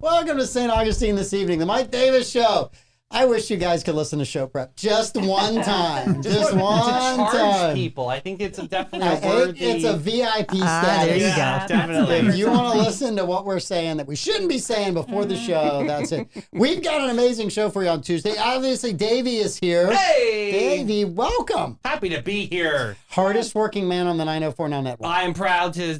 Welcome to St. Augustine this evening, the Mike Davis Show. I wish you guys could listen to show prep just one time. just one to charge time. people. I think it's definitely a worthy. It's a VIP status. There you go. Definitely. If you want to listen to what we're saying that we shouldn't be saying before the show, that's it. We've got an amazing show for you on Tuesday. Obviously, Davey is here. Hey! Davey, welcome. Happy to be here. Hardest working man on the 904 Now Network. I am proud to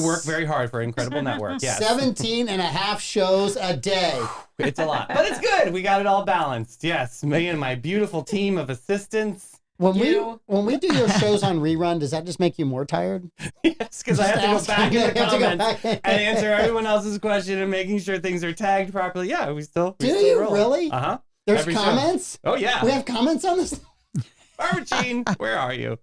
work very hard for an incredible network. Yes. 17 and a half shows a day. It's a lot, but it's good. We got it all balanced. Yes, me and my beautiful team of assistants. When we do your shows on rerun, does that just make you more tired? Yes, because I have to go back in the comments and and answer everyone else's question and making sure things are tagged properly. Yeah, we still roll. Really? Uh-huh. There's Every comments? show. Oh, yeah. We have comments on this? Barbara, where are you?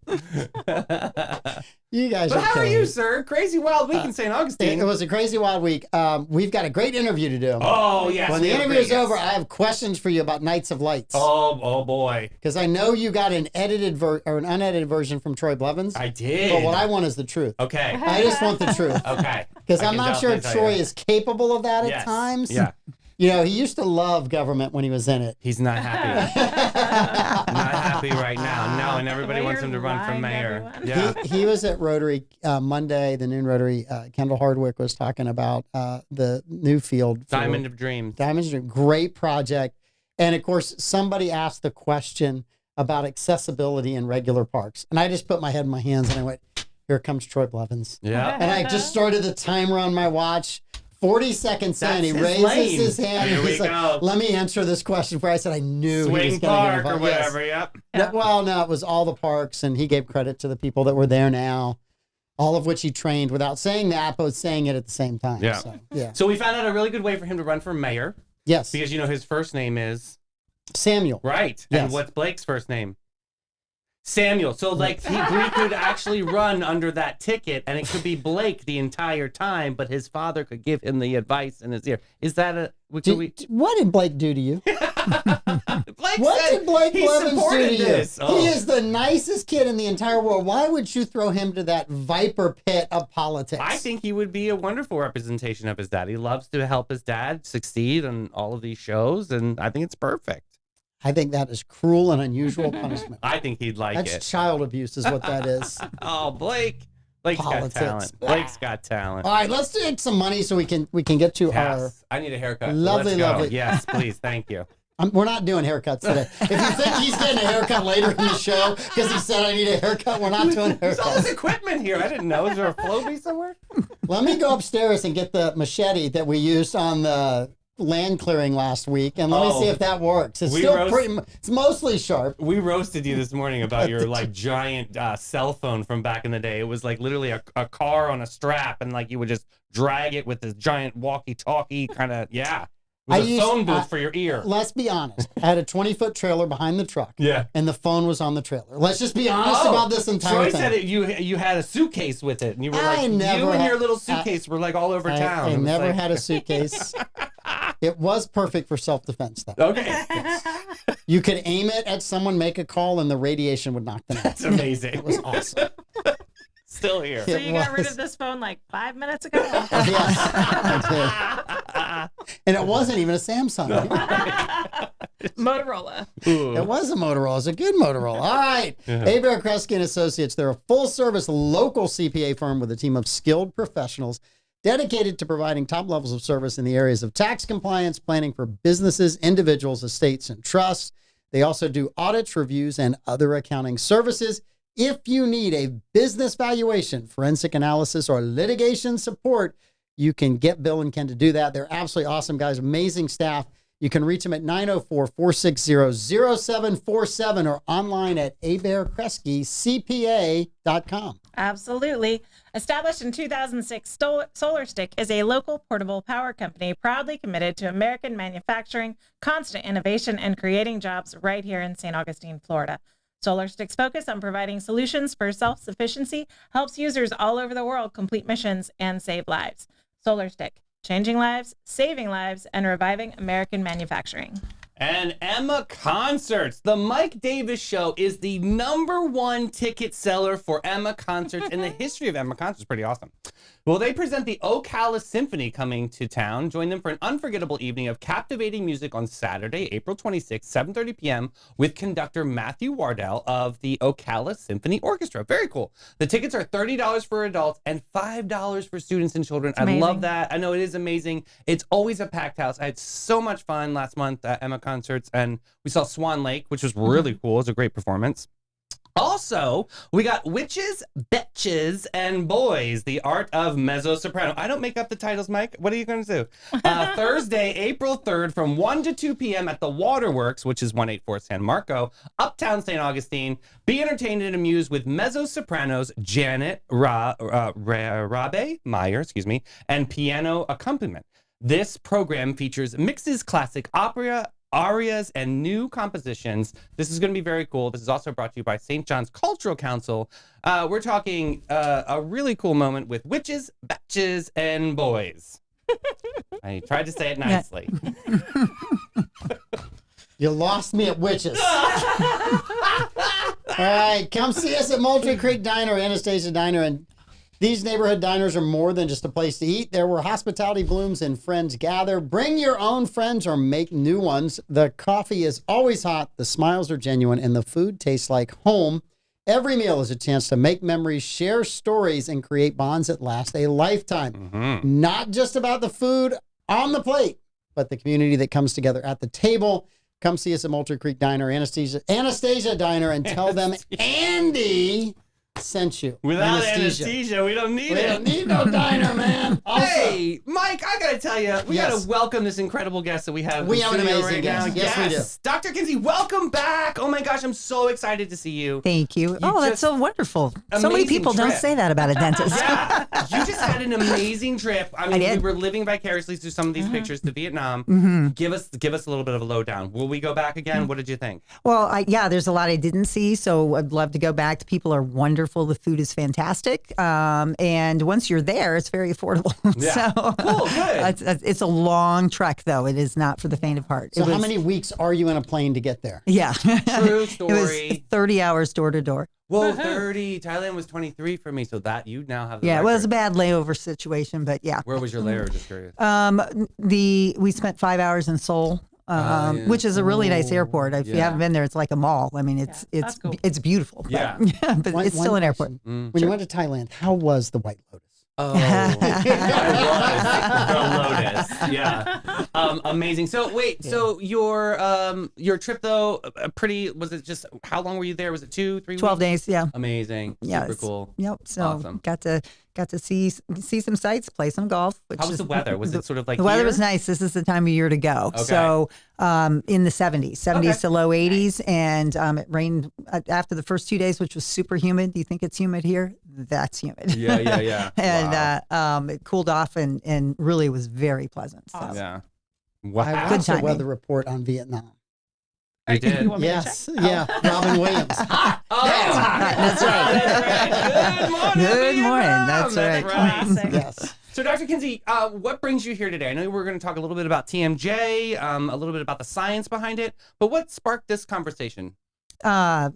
You guys But how are killing you, me. sir? Crazy wild week in St. Augustine. It was a crazy wild week. We've got a great interview to do. Oh, yes. When the interview is over, I have questions for you about Nights of Lights. Oh boy. Because I know you got an edited or an unedited version from Troy Blevins. I did. But what I want is the truth. Okay. I just want the truth. Okay. Because I I'm can not sure definitely tell Troy you. is capable of that Yes. at times. Yeah. You know, he used to love government when he was in it. He's not happy. Not happy right now. No, and everybody wants him to run for mayor. Yeah. He was at Rotary Monday, the noon Rotary. Kendall Hardwick was talking about the new field. For Diamond of Dreams. Diamond of Dreams. Great project. And of course, somebody asked the question about accessibility in regular parks. And I just put my head in my hands and I went, here comes Troy Blevins. Yeah. And I just started the timer on my watch. 40 seconds in, he his raises lane. his hand Here and we he's like, go. let me answer this question for you. I said, I knew he was Swing going to Park get or involved. Yes. whatever, yep. No, well, no, it was all the parks, and he gave credit to the people that were there now, all of which he trained without saying that, but saying it at the same time. Yeah. So, yeah. So we found out a really good way for him to run for mayor Yes. because, his first name is... Samuel. Right. Yes. And what's Blake's first name? Samuel. So, we could actually run under that ticket, and it could be Blake the entire time, but his father could give him the advice in his ear. Is that a... What did Blake do to you? Blake What said did Blake he Blevins do supported to you? this. Oh. He is the nicest kid in the entire world. Why would you throw him to that viper pit of politics? I think he would be a wonderful representation of his dad. He loves to help his dad succeed on all of these shows, and I think it's perfect. I think that is cruel and unusual punishment. I think he'd like That's it. child abuse is what that is. Oh, Blake. Blake's Politics. got talent. Blake's got talent. All right, let's take some money so we can get to Yes. I need a haircut. Lovely, Let's go. lovely. Yes, please. Thank you. we're not doing haircuts today. If you think he's getting a haircut later in the show because he said I need a haircut, we're not doing There's all haircuts. this equipment here. I didn't know. Is there a Flowbee somewhere? Let me go upstairs and get the machete that we used on the land clearing last week, and let me see if that works. It's it's mostly sharp. We roasted you this morning about your giant cell phone from back in the day. It was like literally a car on a strap, and you would just drag it with this giant walkie-talkie kind of, yeah. It was a phone booth for your ear. Let's be honest. I had a 20-foot trailer behind the truck. Yeah. And the phone was on the trailer. Let's just be honest about this entire Troy thing. said you had a suitcase with it, and you were your little suitcase were all over town. I never had a suitcase. It was perfect for self-defense, though. Okay. You could aim it at someone, make a call, and the radiation would knock them out. That's amazing. It was awesome. Still here. So you got rid of this phone 5 minutes ago? Yes, I did. And it wasn't even a Samsung. Motorola. It was a Motorola. It was a good Motorola. All right. Abear Kresge and Associates. They're a full-service local CPA firm with a team of skilled professionals dedicated to providing top levels of service in the areas of tax compliance, planning for businesses, individuals, estates, and trusts. They also do audits, reviews, and other accounting services. If you need a business valuation, forensic analysis, or litigation support, you can get Bill and Ken to do that. They're absolutely awesome guys, amazing staff. You can reach them at 904-460-0747 or online at abearkresgecpa.com. Absolutely. Established in 2006, SolarStick is a local portable power company proudly committed to American manufacturing, constant innovation, and creating jobs right here in St. Augustine, Florida. SolarStick's focus on providing solutions for self-sufficiency helps users all over the world complete missions and save lives. SolarStick, changing lives, saving lives, and reviving American manufacturing. And Emma Concerts. The Mike Davis Show is the #1 ticket seller for Emma Concerts in the history of Emma Concerts. Pretty awesome. Well, they present the Ocala Symphony coming to town. Join them for an unforgettable evening of captivating music on Saturday, April 26th, 7:30 p.m. with conductor Matthew Wardell of the Ocala Symphony Orchestra. Very cool. The tickets are $30 for adults and $5 for students and children. I love that. I know it is amazing. It's always a packed house. I had so much fun last month at Emma Concerts, and we saw Swan Lake, which was really cool. It was a great performance. Also, we got Witches, Betches, and Boys, the art of mezzo-soprano. I don't make up the titles, Mike. What are you going to do? Thursday, April 3rd from 1 to 2 p.m. at the Waterworks, which is 184 San Marco, Uptown St. Augustine. Be entertained and amused with mezzo-sopranos Janet Rabe Meyer, and piano accompaniment. This program features mixes classic opera, arias, and new compositions. This is going to be very cool. This is also brought to you by St. John's Cultural Council. We're talking a really cool moment with Witches, Batches, and Boys. I tried to say it nicely. You lost me at Witches. All right, come see us at Moultrie Creek Diner, Anastasia Diner, and these neighborhood diners are more than just a place to eat. They're where hospitality blooms and friends gather. Bring your own friends or make new ones. The coffee is always hot, the smiles are genuine, and the food tastes like home. Every meal is a chance to make memories, share stories, and create bonds that last a lifetime. Not just about the food on the plate, but the community that comes together at the table. Come see us at Moultrie Creek Diner, Anastasia Diner, and tell them Andy sent you. Without anesthesia, we don't need it. We don't need no diner, man. Also, hey, Mike, I gotta tell you, we gotta welcome this incredible guest that we have. We have an amazing right guest. Now. Yes, we do. Dr. Kinsey, welcome back. Oh my gosh, I'm so excited to see you. Thank you. That's so wonderful. So many people don't say that about a dentist. Yeah, you just had an amazing trip. I mean, we were living vicariously through some of these pictures to Vietnam. Give us a little bit of a lowdown. Will we go back again? What did you think? Well, there's a lot I didn't see, so I'd love to go back. The people are wonderful. The food is fantastic. And once you're there, it's very affordable. Yeah. So cool, good. It's a long trek, though. It is not for the faint of heart. So how many weeks are you in a plane to get there? Yeah. True story. It was 30 hours door to door. Whoa, 30. Thailand was 23 for me, so that you now have the record. It was a bad layover situation, but yeah. Where was your layover? Just curious. We spent 5 hours in Seoul. Which is a really nice airport. If you haven't been there, it's like a mall. I mean, it's cool. It's beautiful. Yeah. But it's still an airport. When you went to Thailand, how was the White Lotus? Oh, I was the Lotus. Yeah. Amazing. So wait, so your trip though, was it just, how long were you there? Was it 2-3 weeks? 12 days. Yeah. Amazing. Yeah. Super cool. Yep. So Awesome. got to see some sights, play some golf. How was the weather? Was it sort of like the weather here? was nice. This is the time of year to go. Okay. So in the 70s to low 80s, and it rained after the first 2 days, which was super humid. Do you think it's humid here? That's humid. Yeah. And it cooled off and really was very pleasant. So. Awesome. Yeah. I Wow. watched a weather report on Vietnam. I did. You want me to Yes, check? yeah, Robin Williams. That's right. Good morning. Good morning. That's right. Classic. Yes. So, Dr. Kinsey, what brings you here today? I know we're going to talk a little bit about TMJ, a little bit about the science behind it, but what sparked this conversation? I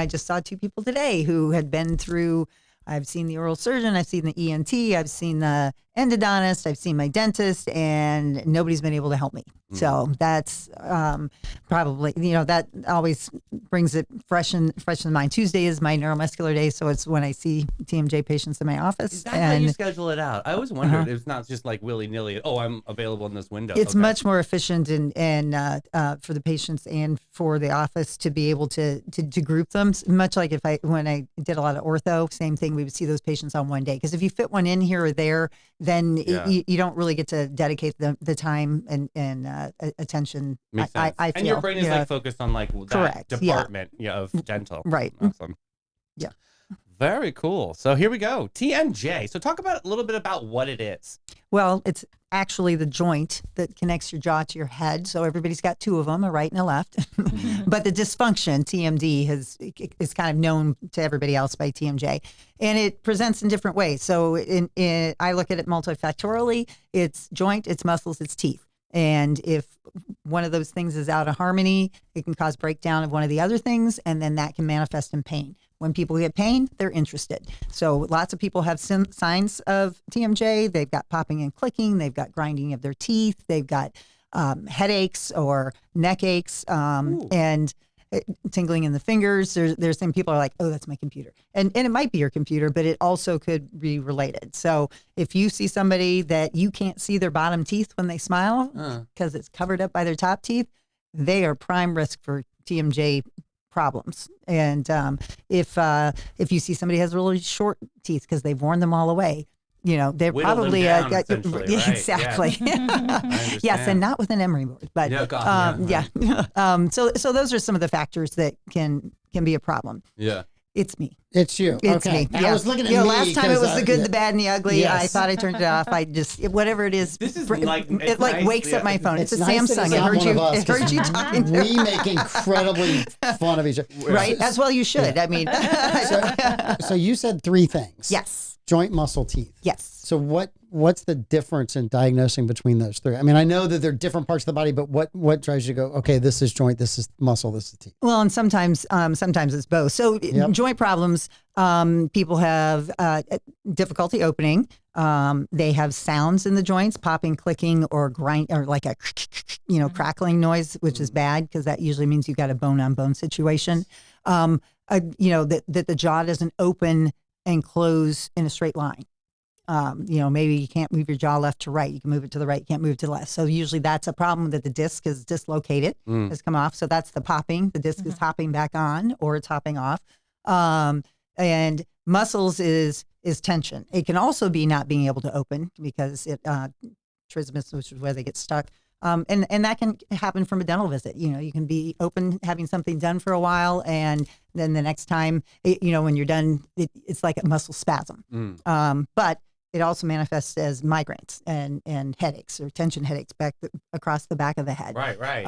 just saw two people today who had been through. I've seen the oral surgeon, I've seen the ENT, I've seen the endodontist, I've seen my dentist, and nobody's been able to help me. So that's probably, that always brings it fresh in mind. Tuesday is my neuromuscular day, so it's when I see TMJ patients in my office. Is that how you schedule it out? I always wondered, it's not just like willy-nilly, I'm available in this window. It's much more efficient and for the patients and for the office to be able to group them. Much like when I did a lot of ortho, same thing, we would see those patients on one day. Because if you fit one in here or there, then you don't really get to dedicate the time and attention. Makes sense. I feel. And your brain is like focused on like that Correct, department of dental. Right. Awesome. Yeah. Very cool. So here we go. TMJ. So talk about a little bit about what it is. Well, it's actually the joint that connects your jaw to your head. So everybody's got two of them, a right and a left. But the dysfunction, TMD, is kind of known to everybody else by TMJ. And it presents in different ways. So I look at it multifactorially. It's joint, it's muscles, it's teeth. And if one of those things is out of harmony, it can cause breakdown of one of the other things, and then that can manifest in pain. When people get pain, they're interested. So lots of people have signs of TMJ. They've got popping and clicking. They've got grinding of their teeth. They've got headaches or neck aches and tingling in the fingers. There's some people are like, oh, that's my computer. And it might be your computer, but it also could be related. So if you see somebody that you can't see their bottom teeth when they smile because it's covered up by their top teeth, they are prime risk for TMJ problems. And if you see somebody has really short teeth because they've worn them all away, they're Whittle probably them down, essentially, right? exactly. Yeah. Yes, and not with an emery board, but so those are some of the factors that can be a problem. Yeah. It's me. It's you. It's okay. me. I was looking at me. Last time it was the good, yeah. the bad, and the ugly. Yes. I thought I turned it off. I just whatever it is. This is it nice, wakes up my phone. It's a nice that Samsung. it's It not heard one you. of us, It heard you talking. We make incredibly fun of each other. Right, as well you should. Yeah. I mean, So you said 3 things. yes, Joint, muscle, teeth. yes. So what's the difference in diagnosing between those 3? I mean, I know that they're different parts of the body, but what drives you to go, okay, this is joint, this is muscle, this is teeth? Well, and sometimes it's both. So joint problems, people have difficulty opening. They have sounds in the joints, popping, clicking, or grind, or like a crackling noise, which is bad because that usually means you got a bone-on-bone situation. That the jaw doesn't open and close in a straight line. Maybe you can't move your jaw left to right. You can move it to the right. You can't move it to the left. So usually that's a problem that the disc is dislocated, has come off. So that's the popping. The disc is hopping back on or it's hopping off. And muscles is tension. It can also be not being able to open because it trismus, which is where they get stuck. And that can happen from a dental visit. You can be open, having something done for a while, and then the next time, when you're done, it's like a muscle spasm. But it also manifests as migraines and headaches or tension headaches across the back of the head. Right.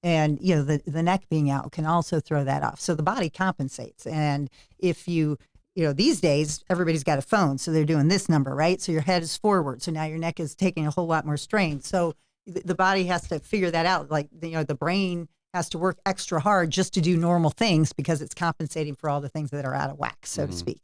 And the neck being out can also throw that off. So the body compensates. And if these days everybody's got a phone, so they're doing this number, right? So your head is forward, so now your neck is taking a whole lot more strain. So the body has to figure that out. Like the brain has to work extra hard just to do normal things because it's compensating for all the things that are out of whack, so to speak.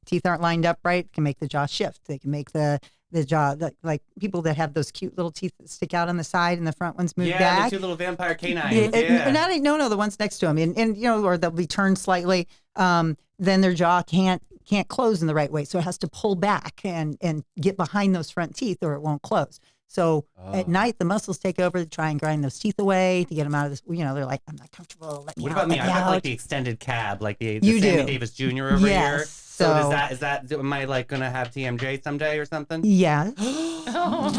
Teeth aren't lined up right, can make the jaw shift. They can make the jaw, like people that have those cute little teeth that stick out on the side and the front ones move back. Yeah, the 2 little vampire canines. No, the ones next to them. And or they'll be turned slightly. Then their jaw can't close in the right way. So it has to pull back and get behind those front teeth or it won't close. So at night, the muscles take over to try and grind those teeth away to get them out of this. They're like, I'm not comfortable. Let me What out, about me? let I me have out. like the extended cab, like the You Sammy do. Davis Jr. over Yes, here. so- is that am I like gonna have TMJ someday or something? Yeah. No,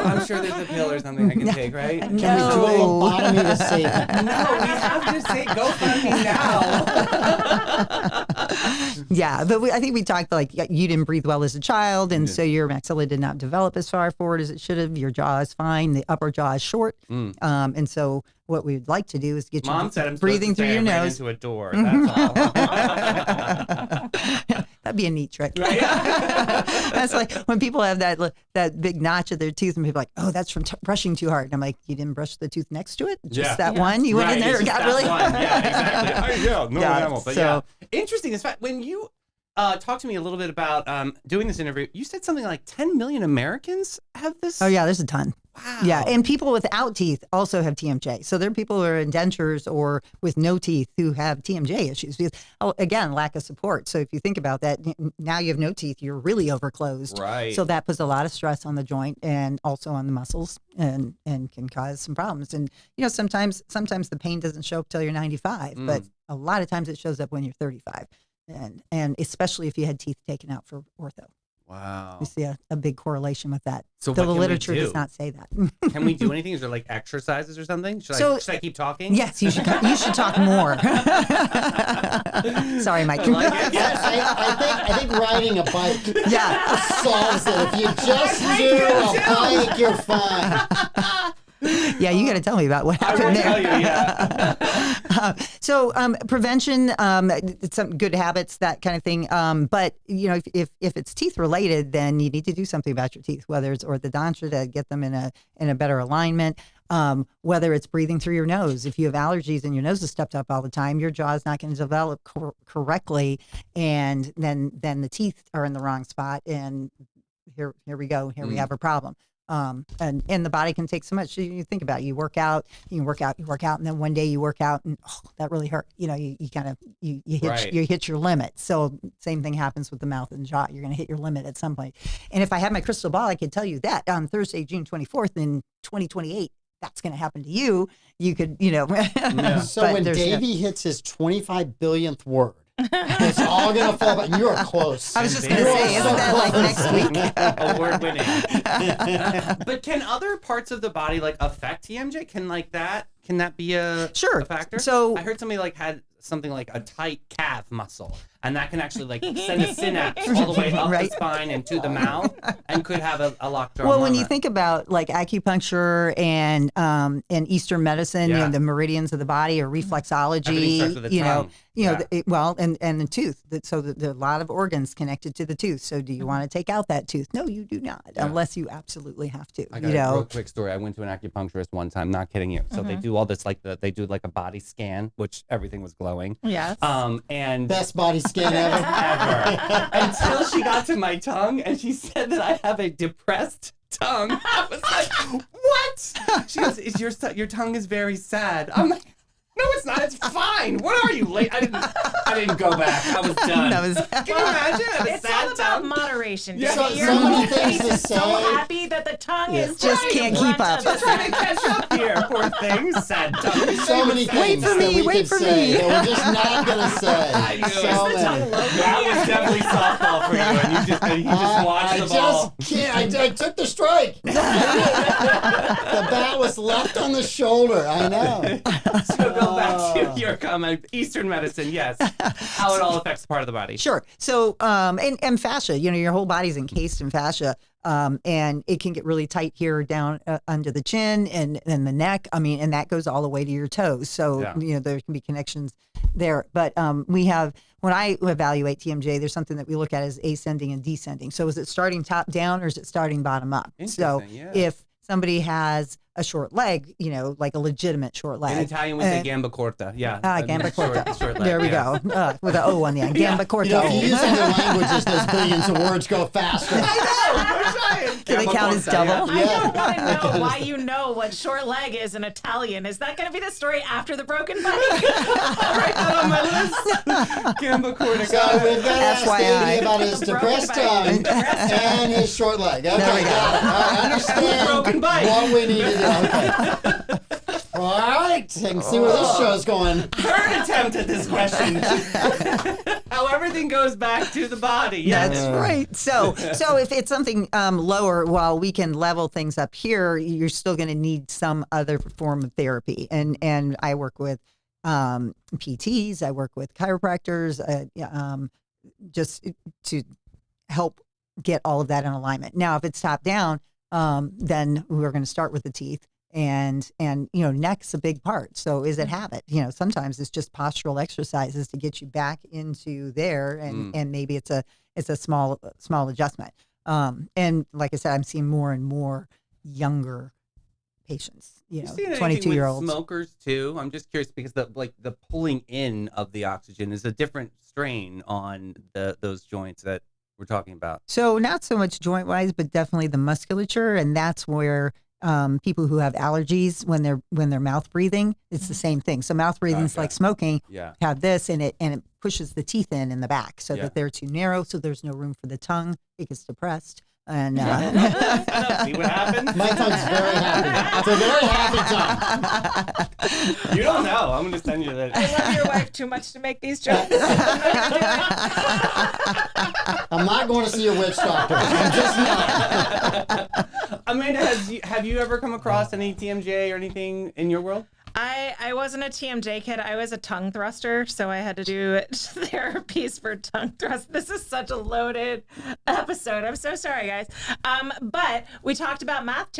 I'm sure there's a pill or something I can take, right? Can we do a lobotomy to save it? No, we have to say go fucking now. Yeah, but I think we talked like you didn't breathe well as a child, and so your maxilla did not develop as far forward as it should have. Your jaw is fine. The upper jaw is short, and so what we would like to do is get Mom you said I'm breathing through your ran nose. into a door. That's all. That'd be a neat trick. Right? That's like when people have that big notch at their tooth, and people are like, "Oh, that's from brushing too hard." And I'm like, "You didn't brush the tooth next to it? Just that one? You went in there and got really." Yeah, exactly. No animal. But so- interesting. In fact, when you talk to me a little bit about doing this interview, you said something like 10 million Americans have this. Oh yeah, there's a ton. Wow. Yeah, and people without teeth also have TMJ. So there are people who are in dentures or with no teeth who have TMJ issues because, again, lack of support. So if you think about that, now you have no teeth, you're really overclosed. Right. So that puts a lot of stress on the joint and also on the muscles and can cause some problems. And, sometimes the pain doesn't show up till you're 95, but a lot of times it shows up when you're 35. And especially if you had teeth taken out for ortho. Wow. We see a big correlation with that. So Though what the can we literature do? does not say that. Can we do anything? Is there like exercises or something? Should I keep talking? Yes, you should talk more. Sorry, Mike. like it. I think riding a bike solves it. If you just I'd do like a to. bike, you're fine. Yeah, you got to tell me about what I happened will there. tell you, yeah. So prevention, it's some good habits, that kind of thing. But if it's teeth related, then you need to do something about your teeth, whether it's orthodontia to get them in a better alignment. Whether it's breathing through your nose. If you have allergies and your nose is stuffed up all the time, your jaw is not going to develop correctly, and then the teeth are in the wrong spot, and here we go. Here we have a problem. And the body can take so much. You think about it. You work out, and then one day you work out, and that really hurt. You hit your limit. So same thing happens with the mouth and jaw. You're going to hit your limit at some point. And if I had my crystal ball, I could tell you that on Thursday, June 24th in 2028. That's going to happen to you. You could, Yeah. So when Davey hits his 25 billionth word, it's all going to fall back. You are close. I was just going to say, isn't that like next week? Award winning. But can other parts of the body affect TMJ? Can that be a factor? So I heard somebody had something like a tight calf muscle, and that can actually send a synapse all the way up the spine and to the mouth, and could have a locked arm. Well, when you think about acupuncture and Eastern medicine, the meridians of the body, or reflexology, and the tooth. So there are a lot of organs connected to the tooth. So do you want to take out that tooth? No, you do not, unless you absolutely have to. I got a real quick story. I went to an acupuncturist one time, not kidding you. So they do all this, they do a body scan, which everything was glowing. Yes. And best body scan ever. Until she got to my tongue, and she said that I have a depressed tongue. I was like, what? She goes, your tongue is very sad. I'm like, no, it's not. It's fine. What are you, late? I didn't go back. I was done. Can you imagine? It's all about moderation. Yeah. So many things to say. So happy that the tongue is just can't keep up. I'm trying to catch up here. Poor thing. Sad tongue. So many things that we could say that we're just not going to say. I knew so many. That was definitely softball for you, and you just watched the ball. I just can't. I took the strike. The bat was left on the shoulder. I know. So go back to your comment. Eastern medicine, yes. How it all affects part of the body. Sure. So, and fascia, your whole body's encased in fascia. And it can get really tight here down under the chin and the neck. And that goes all the way to your toes. So, there can be connections there. But when I evaluate TMJ, there's something that we look at as ascending and descending. So is it starting top down, or is it starting bottom up? So if somebody has a short leg, like a legitimate short leg. In Italian, we say gamba corta. Yeah. Gamba corta. Short leg, there we go. With an O on the end. Gamba corta. If you use other languages, those billions of words go faster. I know. Do they count as double? I don't want to know why you know what short leg is in Italian. Is that going to be the story after the broken bike? I'll write that on my list. Gamba corta. So we've got to ask FYI. Davey about his depressed tongue and his short leg. Okay, There we go. got it. I understand Broken bike. what we need to do. Okay. All right. I can see where this show's going. Third attempt at this question. How everything goes back to the body. Yes. That's right. So if it's something lower, while we can level things up here, you're still going to need some other form of therapy. And I work with PTs. I work with chiropractors, just to help get all of that in alignment. Now, if it's top down, then we're going to start with the teeth. And neck's a big part. So is it habit? Sometimes it's just postural exercises to get you back into there, and maybe it's a small adjustment. And like I said, I'm seeing more and more younger patients. 22-year-olds. Smokers too. I'm just curious because the pulling in of the oxygen is a different strain on those joints that we're talking about. So not so much joint wise, but definitely the musculature, and that's where people who have allergies, when they're mouth breathing, it's the same thing. So mouth breathing is like smoking. Yeah. Have this, and it pushes the teeth in the back, so that they're too narrow. So there's no room for the tongue. It gets depressed. And See what happens? My tongue's very happy. It's a very happy tongue. You don't know. I'm going to send you that. I love your wife too much to make these jokes. I'm not going to see a witch doctor. I'm just not. Amanda, have you ever come across any TMJ or anything in your world? I wasn't a TMJ kid. I was a tongue thruster, so I had to do therapies for tongue thrust. This is such a loaded episode. I'm so sorry, guys. But we talked about mouth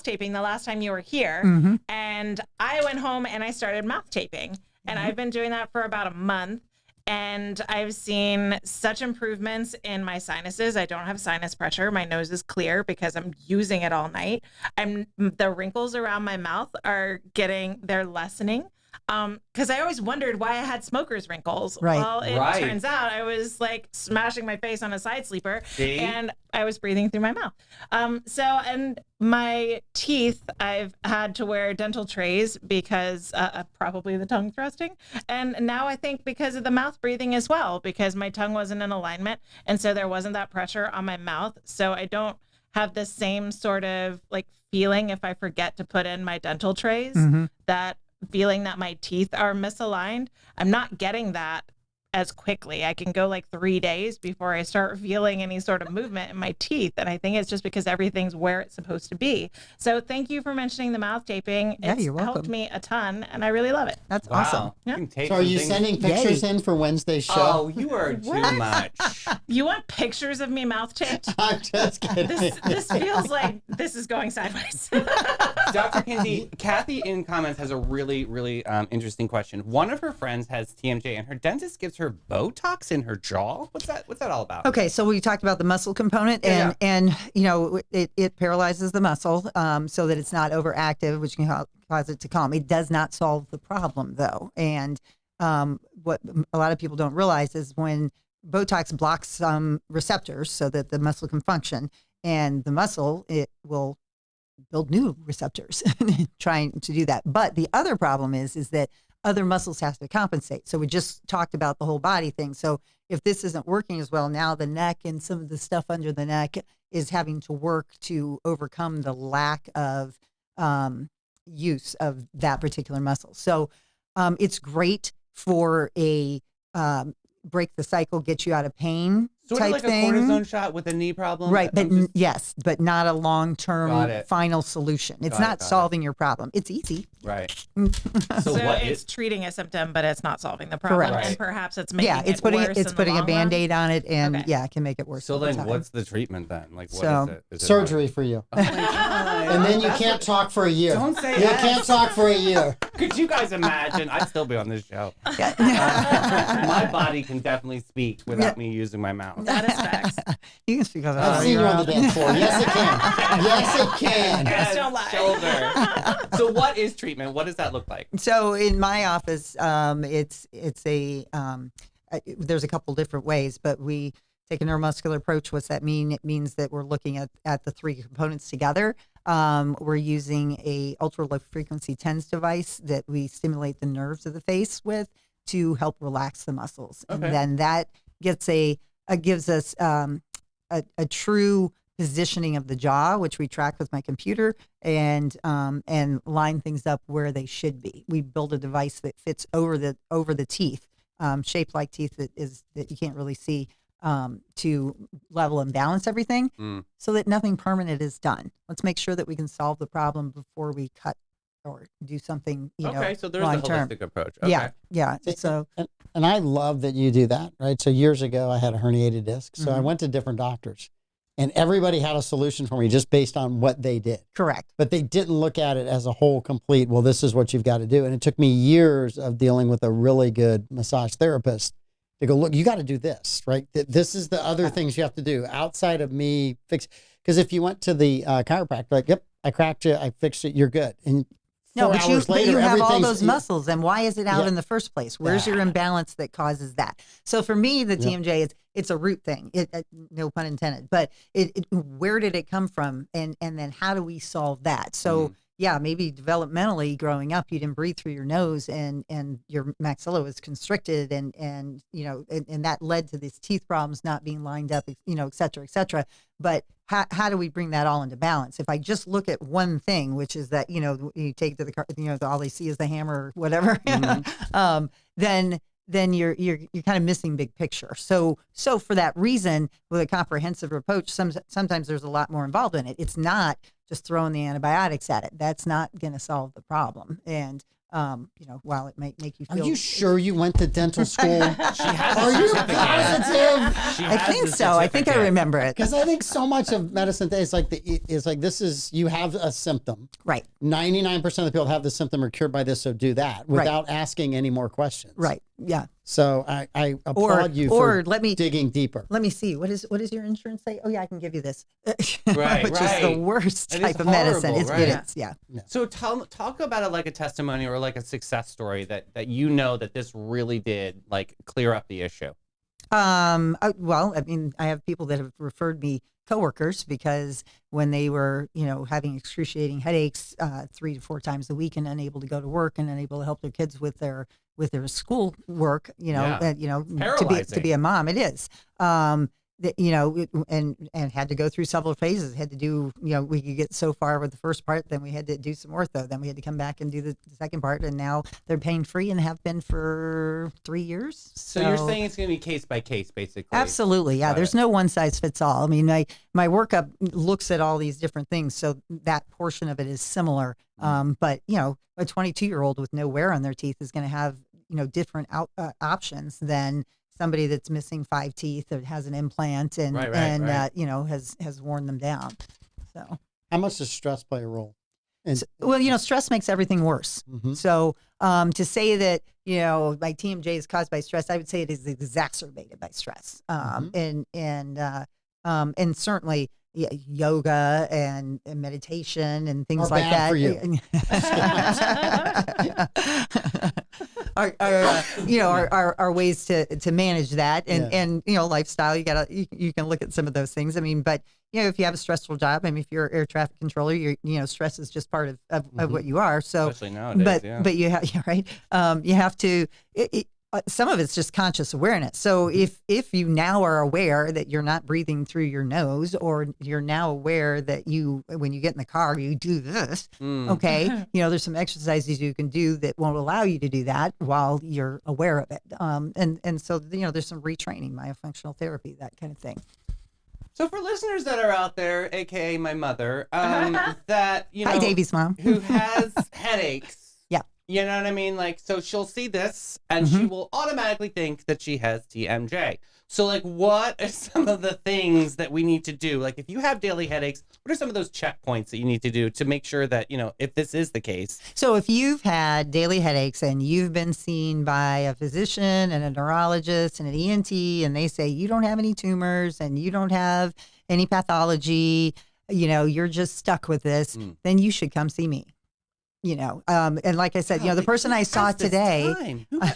taping the last time you were here, and I went home and I started mouth taping, and I've been doing that for about a month. And I've seen such improvements in my sinuses. I don't have sinus pressure. My nose is clear because I'm using it all night. The wrinkles around my mouth they're lessening. Because I always wondered why I had smoker's wrinkles. Right. Well, it turns out I was like smashing my face on a side sleeper. See? And I was breathing through my mouth. And my teeth, I've had to wear dental trays because probably the tongue thrusting. And now I think because of the mouth breathing as well, because my tongue wasn't in alignment. And so there wasn't that pressure on my mouth. So I don't have the same sort of like feeling if I forget to put in my dental trays, that feeling that my teeth are misaligned. I'm not getting that as quickly. I can go like 3 days before I start feeling any sort of movement in my teeth. And I think it's just because everything's where it's supposed to be. So thank you for mentioning the mouth taping. Yeah, It's you're welcome. helped me a ton and I really love it. That's Wow. awesome. You can tape So are you some sending things- pictures in for Wednesday's show? Oh, you are too much. You want pictures of me mouth taped? I'm just kidding. This feels like this is going sideways. Dr. Kinsey, Kathy in comments has a really, really interesting question. One of her friends has TMJ and her dentist gives her Botox in her jaw. What's that all about? Okay, so we talked about the muscle component, Yeah. and you know it paralyzes the muscle so that it's not overactive, which can cause it to calm. It does not solve the problem though, and what a lot of people don't realize is when Botox blocks some receptors so that the muscle can function, and the muscle it will build new receptors trying to do that. But the other problem is that other muscles have to compensate. So we just talked about the whole body thing. So if this isn't working as well, now the neck and some of the stuff under the neck is having to work to overcome the lack of use of that particular muscle. So it's great for a break the cycle, get you out of pain Sort type of like thing. a cortisone shot with a knee problem. Right, but I'm just- yes, but not a Got long-term it. final solution. It's Got it, not got it. solving your problem. It's easy. Right. So what it's is treating a symptom, but it's not solving the problem. Correct. And perhaps it's making Yeah, it's it putting worse it's in putting the a long run. Band-Aid on it, and Okay. yeah, it can make it worse. so over then time. what's the treatment then? Like what So- is it? Is it Surgery for you. like- Oh my God. And then you That's can't talk for a year. Don't say You that. can't talk for a year. Could you guys imagine? I'd still be on this show. My body can definitely speak without me using my mouth. That is facts. You can speak on I've that. seen you on the dance floor. Yes, it can. Yes, it can. Yes, don't lie. Shoulder. So what is treatment? What does that look like? So in my office, it's a there's a couple different ways, but we take a neuromuscular approach. What's that mean? It means that we're looking at the three components together. We're using a ultra low frequency TENS device that we stimulate the nerves of the face with to help relax the muscles, and Okay. then that gives us a true positioning of the jaw, which we track with my computer, and line things up where they should be. We build a device that fits over the teeth, shaped like teeth that you can't really see, to level and balance everything, so that nothing permanent is done. Let's make sure that we can solve the problem before we cut or do something, Okay, so there's long a term. holistic approach. Okay. Yeah. So And I love that you do that, right? So years ago, I had a herniated disc. So I Mhm. went to different doctors, and everybody had a solution for me just based on what they did. correct. But they didn't look at it as a whole complete, well, this is what you've got to do. And it took me years of dealing with a really good massage therapist to go, look, you got to do this, right? This is the other things you have to do outside of me fix. Because if you went to the chiropractor, like, yep, I cracked you, I fixed it, you're good. And No, 4 but you, hours but later, you have all everything's- those muscles, and why is it out Yeah. in the first place? Where's your imbalance that causes that? So for me, the TMJ it's a root thing. No pun intended. But where did it come from, and then how do we solve that? So yeah, maybe developmentally growing up, you didn't breathe through your nose, and your maxilla was constricted, and that led to these teeth problems not being lined up, et cetera, et cetera. But how do we bring that all into balance? If I just look at one thing, which is that, you take to the car, all they see is the hammer or whatever, then you're kind of missing big picture. So for that reason, with a comprehensive approach, sometimes there's a lot more involved in it. It's not just throwing the antibiotics at it. That's not going to solve the problem. And while it might make you Are feel. you sure you went to dental school? She has Are a you certificate. positive? She I has think the so. I think I certificate. remember it. Because I think so much of medicine today is like this is you have a symptom. Right. 99% of the people that have the symptom are cured by this, so do that without asking any more questions. Right. Yeah. So I applaud you or for let me digging deeper. Let me see. What is your insurance say? Oh yeah, I can give you this. Right, Which is the right. worst It is type of medicine. horrible, It's right? it is, yeah. So talk about it like a testimony or like a success story that you know that this really did like clear up the issue. Well, I mean, I have people that have referred me coworkers because when they were, having excruciating headaches 3 to 4 times a week and unable to go to work and unable to help their kids with their school work, Yeah. to Paralyzing. be a mom, it is. And had to go through several phases. Had to do, we could get so far with the first part, then we had to do some ortho, then we had to come back and do the second part, and now they're pain free and have been for 3 years. So you're saying it's going to be case by case, basically. Absolutely, yeah. Got There's it. no one size fits all. I mean, my workup looks at all these different things, so that portion of it is similar. But a 22-year-old with no wear on their teeth is going to have different options than somebody that's missing 5 teeth or has an implant and Right. has worn them down. So How much does stress play a role? And stress makes everything worse. Mhm. So to say that my TMJ is caused by stress, I would say it is exacerbated by stress. And certainly yoga and meditation and things Are like bad that for you. are ways to manage that and lifestyle. You can look at some of those things. I mean, but if you have a stressful job, I mean, if you're an air traffic controller, stress is just part of what you are. So, Especially nowadays, but you have right. You have to. Some of it's just conscious awareness. So if you now are aware that you're not breathing through your nose, or you're now aware that when you get in the car, you do this, okay, there's some exercises you can do that won't allow you to do that while you're aware of it. And so, there's some retraining, myofunctional therapy, that kind of thing. So for listeners that are out there, aka my mother, that Hi, Davey's mom. who has headaches. Yeah. You know what I mean? Like, so she'll see this and she will automatically think that she has TMJ. So like, what are some of the things that we need to do? Like, if you have daily headaches, what are some of those checkpoints that you need to do to make sure that, if this is the case? So if you've had daily headaches and you've been seen by a physician and a neurologist and an ENT, and they say you don't have any tumors and you don't have any pathology, you're just stuck with this, then you should come see me. And like I said, the person I saw today,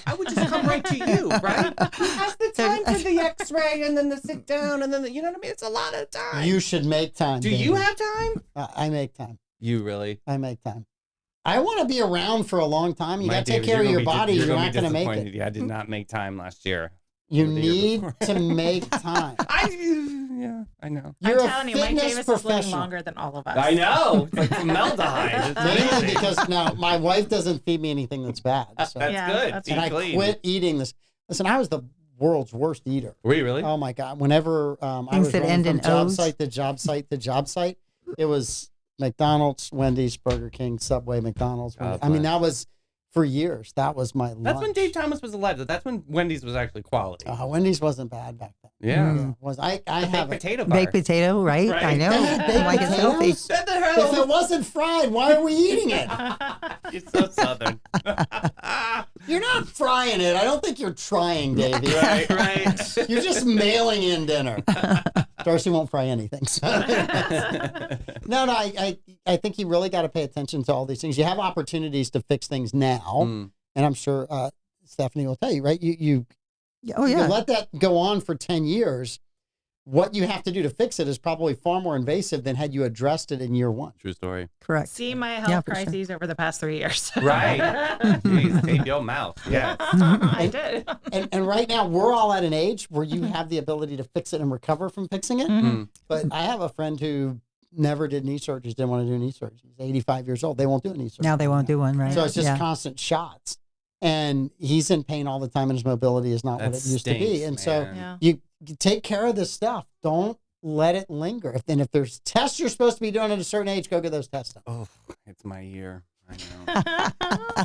I would just come right to you, right? Who has the time for the X-ray and then the sit down and then you know what I mean? It's a lot of time. You should make time. Do Davey. you have time? I make time. You really? I make time. I want to be around for a long time. You got to take care of your body. You're not going to make it. Yeah, I did not make time last year. You need to make time. I know. You're I'm a telling you, Mike fitness Davis is living professional. longer than all of us. I know. It's like formaldehyde. It's Mainly amazing. because now my wife doesn't feed me anything that's bad. So. That's Yeah, good. that's Eat And I clean. quit eating this. Listen, I was the world's worst eater. Were you really? Oh my God. Whenever I Things was that running end from in job O's? site to job site to job site, it was McDonald's, Wendy's, Burger King, Subway, McDonald's. God I mean, bless. that was for years. That was my lunch. That's when Dave Thomas was alive. Though. That's when Wendy's was actually quality. Wendy's wasn't bad back then. Yeah. Was I The have baked it. potato bar. baked potato, right? Right. I know. They had baked Like it's healthy. potatoes? What the If hell? it wasn't fried, why are we eating it? You're so southern. You're not frying it. I don't think you're trying, Davey. right. You're just mailing in dinner. Darcy won't fry anything. So. No, I think you really got to pay attention to all these things. You have opportunities to fix things now, and I'm sure Stephanie will tell you, right? You Oh yeah. let that go on for 10 years. What you have to do to fix it is probably far more invasive than had you addressed it in year one. True story. Correct. See my Yeah, health for sure. crises over the past 3 years. Right. Jeez, tape your mouth. Yeah. I did. And right now, we're all at an age where you have the ability to fix it and recover from fixing it. But I have a friend who never did knee surgeries, didn't want to do knee surgery. He's 85 years old. They won't do a knee surgery. Now they won't do one, right? So it's just yeah. constant shots. And he's in pain all the time, and his mobility is not what it used to be. And so Yeah. you take care of this stuff. Don't let it linger. If there's tests you're supposed to be doing at a certain age, go get those tests done. Oh, it's my year. I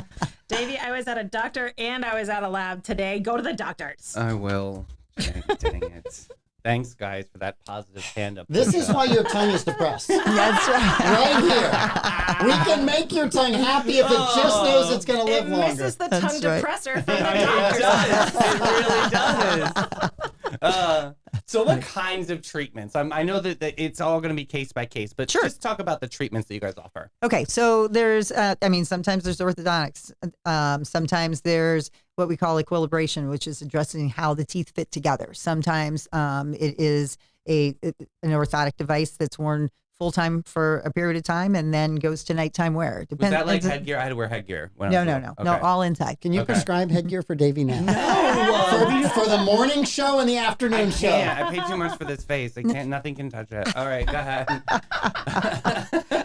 know. Davey, I was at a doctor and I was at a lab today. Go to the doctors. I will. Dang it. Thanks, guys, for that positive stand-up. This is why your tongue is depressed. That's right. Right here. We can make your tongue happy if it just knows it's going to live It longer. misses the That's tongue right. depressor from the It doctor's does. It really does. So what kinds of treatments? I know that it's all going to be case by case, but Sure. just talk about the treatments that you guys offer. Okay, so there's, sometimes there's orthodontics. Sometimes there's what we call equilibration, which is addressing how the teeth fit together. Sometimes it is an orthotic device that's worn full time for a period of time and then goes to nighttime wear. Was that like headgear? I had to wear headgear. When I No, was little. no, Okay. all inside. Can you Okay. prescribe headgear for Davey now? No. For the morning show and the afternoon show. Yeah, I paid too much for this face. I can't. Nothing can touch it. All right, go ahead.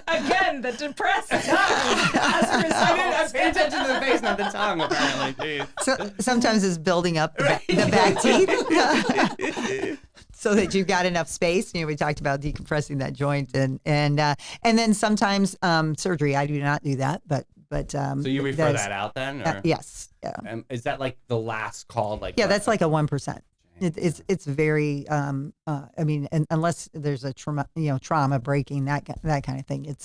Again, the depressed tongue. I paid attention to the face, not the tongue. Apparently, jeez. So, sometimes it's building up the back teeth. So that you've got enough space. We talked about decompressing that joint, and then sometimes surgery. I do not do that, but So you refer that out then, or yes, yeah, is that like the last call? Like yeah. That's like a 1%. It's very. Unless there's a trauma breaking that kind of thing.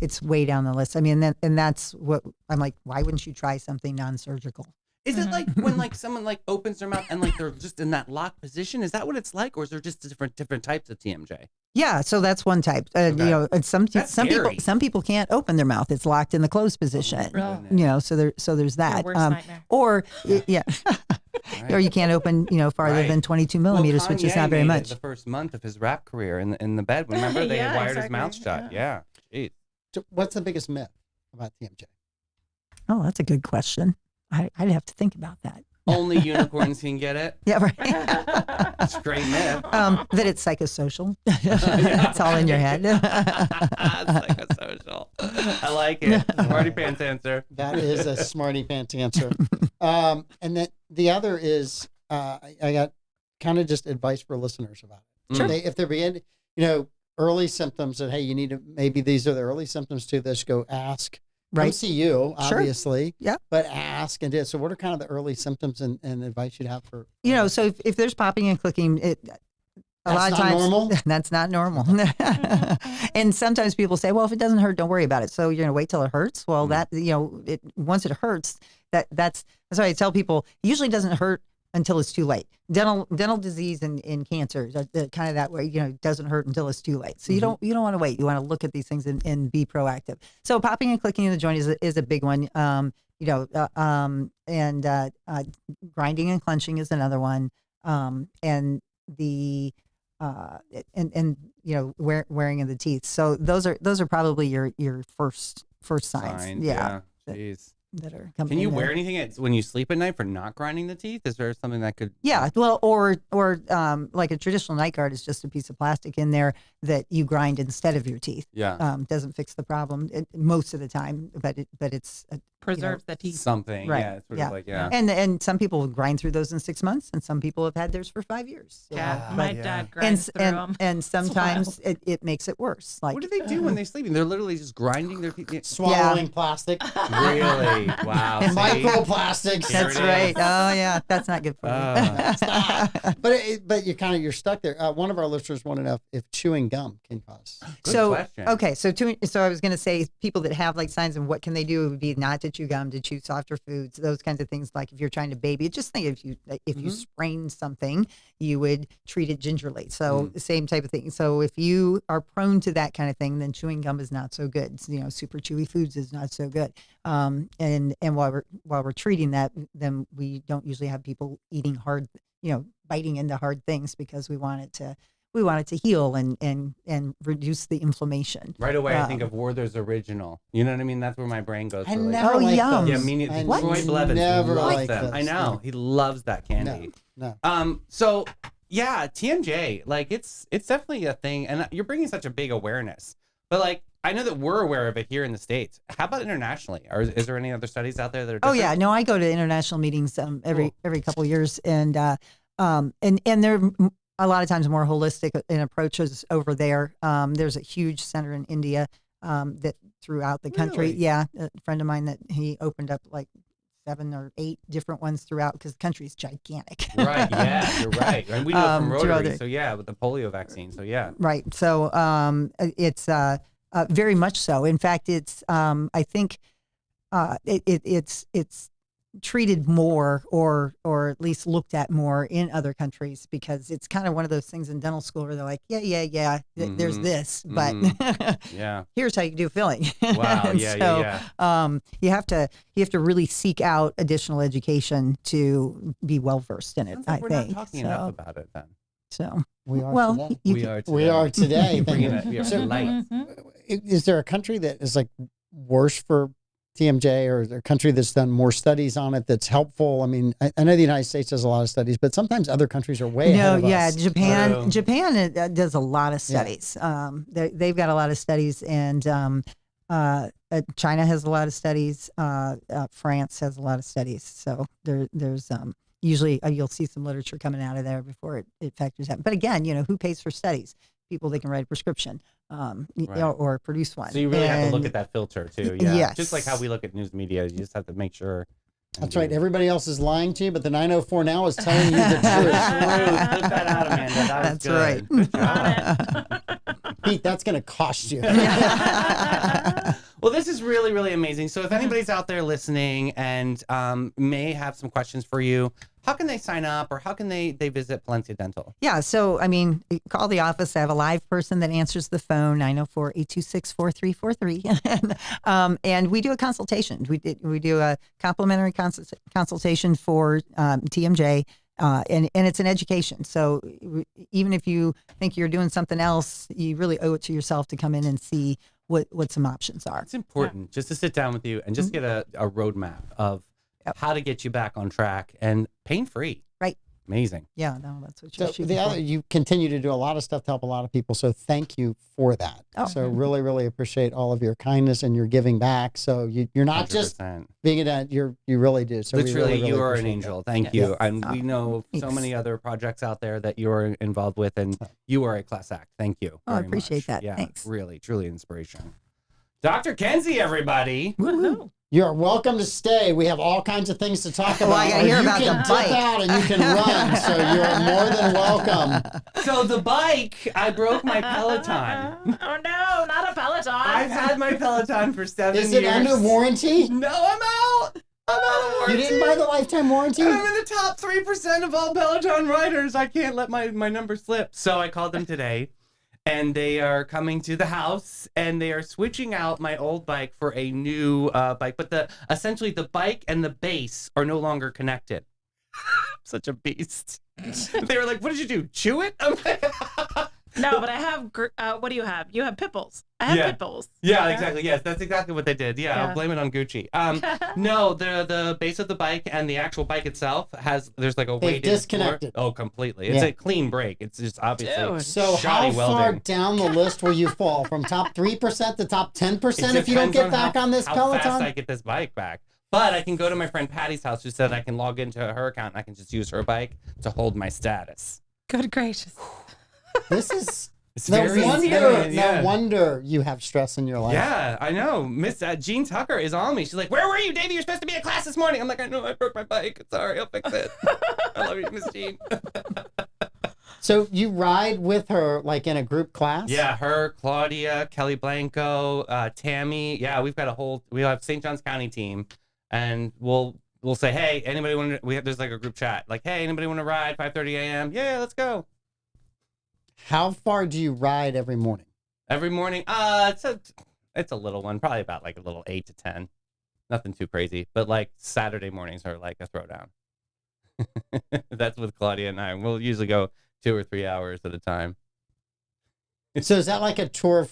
It's way down the list. I mean, and that's what I'm like. Why wouldn't you try something non-surgical? Is it like when like someone like opens their mouth and like they're just in that locked position? Is that what it's like, or is there just different types of TMJ? Yeah, so that's one type. Okay. And some scary. people can't open their mouth. It's locked in the closed position. goodness. So there's that. worst nightmare. Or yeah, or you can't open farther Right. than 22 millimeters, which is Kanye not very made it much. the first month of his rap career in the bed. Remember they Yeah, wired his exactly. mouth shut. Yeah. Jeez. So what's the biggest myth about TMJ? Oh, that's a good question. I'd have to think about that. Only unicorns can get it. Yeah, right. It's a great myth. That it's psychosocial. It's all in your head. Psychosocial. I like it. Smarty pants answer. That is a smarty pants answer. And then the other is I got kind of just advice for listeners about it. Sure. If they're beginning, early symptoms that, hey, you need to, maybe these are the early symptoms to this, go ask. Come Right. see you, Sure. obviously. Yeah. But ask and do it. So what are kind of the early symptoms and advice you'd have for? So if there's popping and clicking, a lot of not times normal? that's not normal. And sometimes people say, well, if it doesn't hurt, don't worry about it. So you're going to wait till it hurts. Well, that, once it hurts, that's why I tell people it usually doesn't hurt until it's too late. Dental disease and cancer, kind of that way, it doesn't hurt until it's too late. So you don't want to wait. You want to look at these things and be proactive. So popping and clicking in the joint is a big one. And grinding and clenching is another one. And the wearing of the teeth. So those are probably your first signs. Yeah. Jeez. That are coming. Can you in wear there. anything when you sleep at night for not grinding the teeth? Is there something that could? Yeah, well, or like a traditional night guard is just a piece of plastic in there that you grind instead of your teeth. Yeah. Doesn't fix the problem most of the time, but it's Preserves the teeth. Something. Right. Yeah. It's sort Yeah. of like, yeah. and some people grind through those in 6 months, and some people have had theirs for 5 years. So, Yeah, but- my yeah. dad and grinds through and, them. and sometimes it makes it worse. Like What do they do when they're sleeping? They're literally just grinding their teeth. Swallowing plastic, Really? Wow. see? microplastics. Here that's it right. is. Oh yeah, that's not good for you. But you're stuck there. One of our listeners wanted to know if chewing gum can cause. Good question. Okay, so I was going to say people that have like signs and what can they do would be not to chew gum, to chew softer foods, those kinds of things. Like if you're trying to baby, just think if you sprain something, you would treat it gingerly. So the same type of thing. So if you are prone to that kind of thing, then chewing gum is not so good. Super chewy foods is not so good. And while we're treating that, then we don't usually have people eating hard, biting into hard things because we want it to heal and reduce the inflammation. Right away, I think of Werther's Original. You know what I mean? That's where my brain goes. I for, like, never Oh, liked yum. those. Yeah, meaning I Troy Blevins never loves liked them. those. I know. He loves that candy. No. So yeah, TMJ, like it's definitely a thing, and you're bringing such a big awareness. But like, I know that we're aware of it here in the States. How about internationally? Or is there any other studies out there that are Oh different? yeah, no, I go to international meetings every couple of years, and they're a lot of times more holistic in approaches over there. There's a huge center in India that throughout the country. Really? Yeah, a friend of mine that he opened up like 7 or 8 different ones throughout because the country is gigantic. Right. Yeah, you're right. And we know from throughout Rotary. it. So yeah, with the polio vaccine. So yeah. Right. So it's very much so. In fact, it's I think it's treated more or at least looked at more in other countries because it's kind of one of those things in dental school where they're like, yeah, there's this, but Yeah. here's how you do filling. Wow. And Yeah. so, Yeah. you have to really seek out additional education to be well versed in it. Sounds like we're I think. not talking enough about it then. So We are well, today. you can- We are today. Thank Bringing you. it, yeah, So- light. Is there a country that is like worse for TMJ, or is there a country that's done more studies on it that's helpful? I mean, I know the United States does a lot of studies, but sometimes other countries are way ahead of us. True. Japan does a lot of studies. They've got a lot of studies, and China has a lot of studies. France has a lot of studies. So there's usually you'll see some literature coming out of there before it factors out. But again, who pays for studies? People that can write a prescription or produce one. So you really have to look at that filter too. Yeah. Yes. Just like how we look at news media, you just have to make sure. That's right. Everybody else is lying to you, but the 904 now is telling you the truth. Flip that out, Amanda. That was That's good. right. Good job. Pete, that's going to cost you. Well, this is really, really amazing. So if anybody's out there listening and may have some questions for you, how can they sign up or how can they visit Palencia Dental? Yeah. So, I mean, call the office. I have a live person that answers the phone, 904-826-4343. And we do a consultation. We do a complimentary consultation for TMJ. And it's an education. So even if you think you're doing something else, you really owe it to yourself to come in and see what some options are. It's important just to sit down with you and just get a roadmap of how to get you back on track and pain-free. Right. Amazing. Yeah, no, that's what you're So shooting for. you continue to do a lot of stuff to help a lot of people. So thank you for that. Oh. So really, really appreciate all of your kindness and your giving back. So you're not just 100%. being it, you really do. So Literally, we really, really you are an appreciate angel. that. Thank you. And we know so Thanks. many other projects out there that you're involved with, and you are a class act. Thank you. Oh, I very appreciate much. that. Yeah, Thanks. really, truly inspiration. Dr. Kinsey, everybody. Woohoo. You're welcome to stay. We have all kinds of things to talk about. Well, I gotta Or hear you about can the dip bike. out and you can run. So you are more than welcome. So the bike, I broke my Peloton. Oh no, not a Peloton. I've had my Peloton for 7 years. Is it under warranty? No, I'm out. I'm out of You warranty. didn't buy the lifetime warranty? I'm in the top 3% of all Peloton riders. I can't let my number slip. So I called them today, and they are coming to the house, and they are switching out my old bike for a new bike. But essentially the bike and the base are no longer connected. Such a beast. They were like, "What did you do? Chew it?" I'm like, No, but I have. What do you have? You have pit bulls. I have Yeah. pit bulls. Yeah, exactly. Yes, that's exactly what they did. Yeah, Yeah. I'll blame it on Gucci. No, the base of the bike and the actual bike itself there's like a They've weighted disconnected. floor. Oh, completely. It's Yeah. a clean break. It's just obviously Dude. So shoddy how far welding. down the list will you fall? From top 3% to top 10% It if you don't depends get back how, on this how Peloton? fast I get this bike back. But I can go to my friend Patty's house, who said I can log into her account and I can just use her bike to hold my status. Good gracious. This is It's no very wonder. insane, yeah. No wonder you have stress in your life. Yeah, I know. Miss Jean Tucker is on me. She's like, "Where were you, Davey? You're supposed to be at class this morning." I'm like, "I know, I broke my bike. Sorry, I'll fix it." I love you, Miss Jean. So you ride with her like in a group class? Yeah, her, Claudia, Kelly Blanco, Tammy. Yeah, we have St. Johns County team, and we'll say, "Hey, anybody want to?" There's like a group chat, like, "Hey, anybody want to ride 5:30 a.m.? Yeah, let's go." How far do you ride every morning? Every morning, it's a little one, probably about like a little 8 to 10. Nothing too crazy, but like Saturday mornings are like a throwdown. That's with Claudia and I. We'll usually go 2 or 3 hours at a time. So is that like a Tour de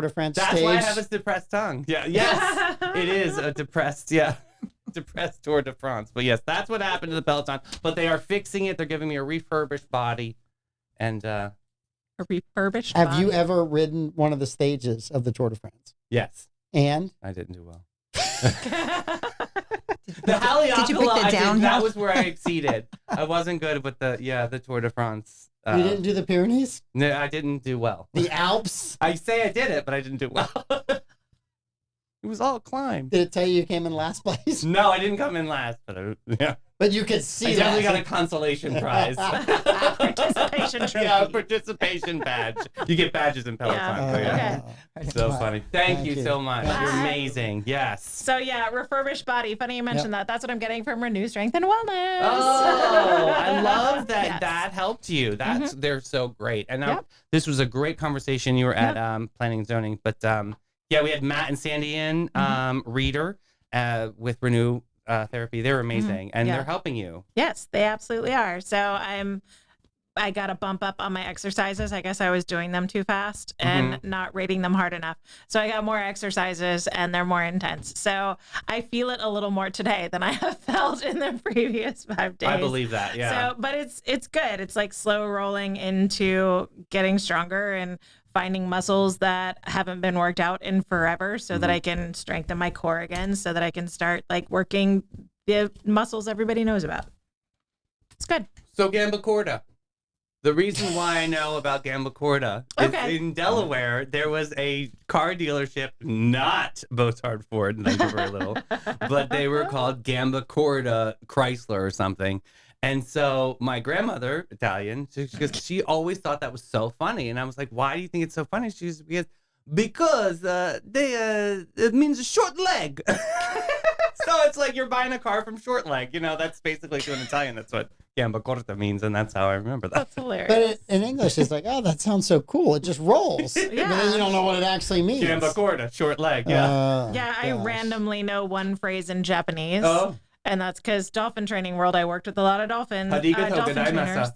France That's stage? why I have this depressed tongue. Yeah, yes, it is a depressed, depressed Tour de France. But yes, that's what happened to the Peloton. But they are fixing it. They're giving me a refurbished body, and A refurbished. Have you body. ever ridden one of the stages of the Tour de France? yes, And I didn't do well. Did The Haleakala, you pick the I did, downhill? that was where I exceeded. I wasn't good with the Tour de France. you didn't do the Pyrenees? No, I didn't do well. The Alps? I say I did it, but I didn't do well. It was all climb. Did it tell you came in last place? No, I didn't come in last, but yeah. But you could see I definitely got a consolation prize. Participation trophy. Yeah, a participation badge. You get badges in Peloton. Yeah. So funny. Thank you so much. Thank You're you. amazing. Yes. So yeah, refurbished body. Funny you mentioned that. That's what I'm getting from Renew Strength and Wellness. Oh, I love that. Yes. That helped you. That's They're so great. And Yep. this was a great conversation. You were at Planning and Zoning, but yeah, we had Matt and Sandy in Reader with Renew Therapy. They're amazing, and they're helping you. Yes, they absolutely are. So I got a bump up on my exercises. I guess I was doing them too fast and not rating them hard enough. So I got more exercises and they're more intense. So I feel it a little more today than I have felt in the previous 5 days. I believe that. Yeah. So, but it's good. It's like slow rolling into getting stronger and finding muscles that haven't been worked out in forever so that I can strengthen my core again, so that I can start like working the muscles everybody knows about. It's good. So Gamba Corda. The reason why I know about Gamba Corda is in Delaware, there was a car dealership, not Botard Ford, thank you very little, but they were called Gamba Corda Chrysler or something. And so my grandmother, Italian, she always thought that was so funny. And I was like, why do you think it's so funny? She was, because it means a short leg. So it's like you're buying a car from Short Leg. You know, that's basically to an Italian. That's what Gamba Corta means, and that's how I remember that. That's hilarious. But in English, it's like, oh, that sounds so cool. It just rolls. But then you don't know what it actually means. Gamba Corta, short leg, yeah. Yeah, I randomly know one phrase in Japanese. Oh. And that's because dolphin training world, I worked with a lot of dolphin Hadigato dolphin gozaimasa. trainers.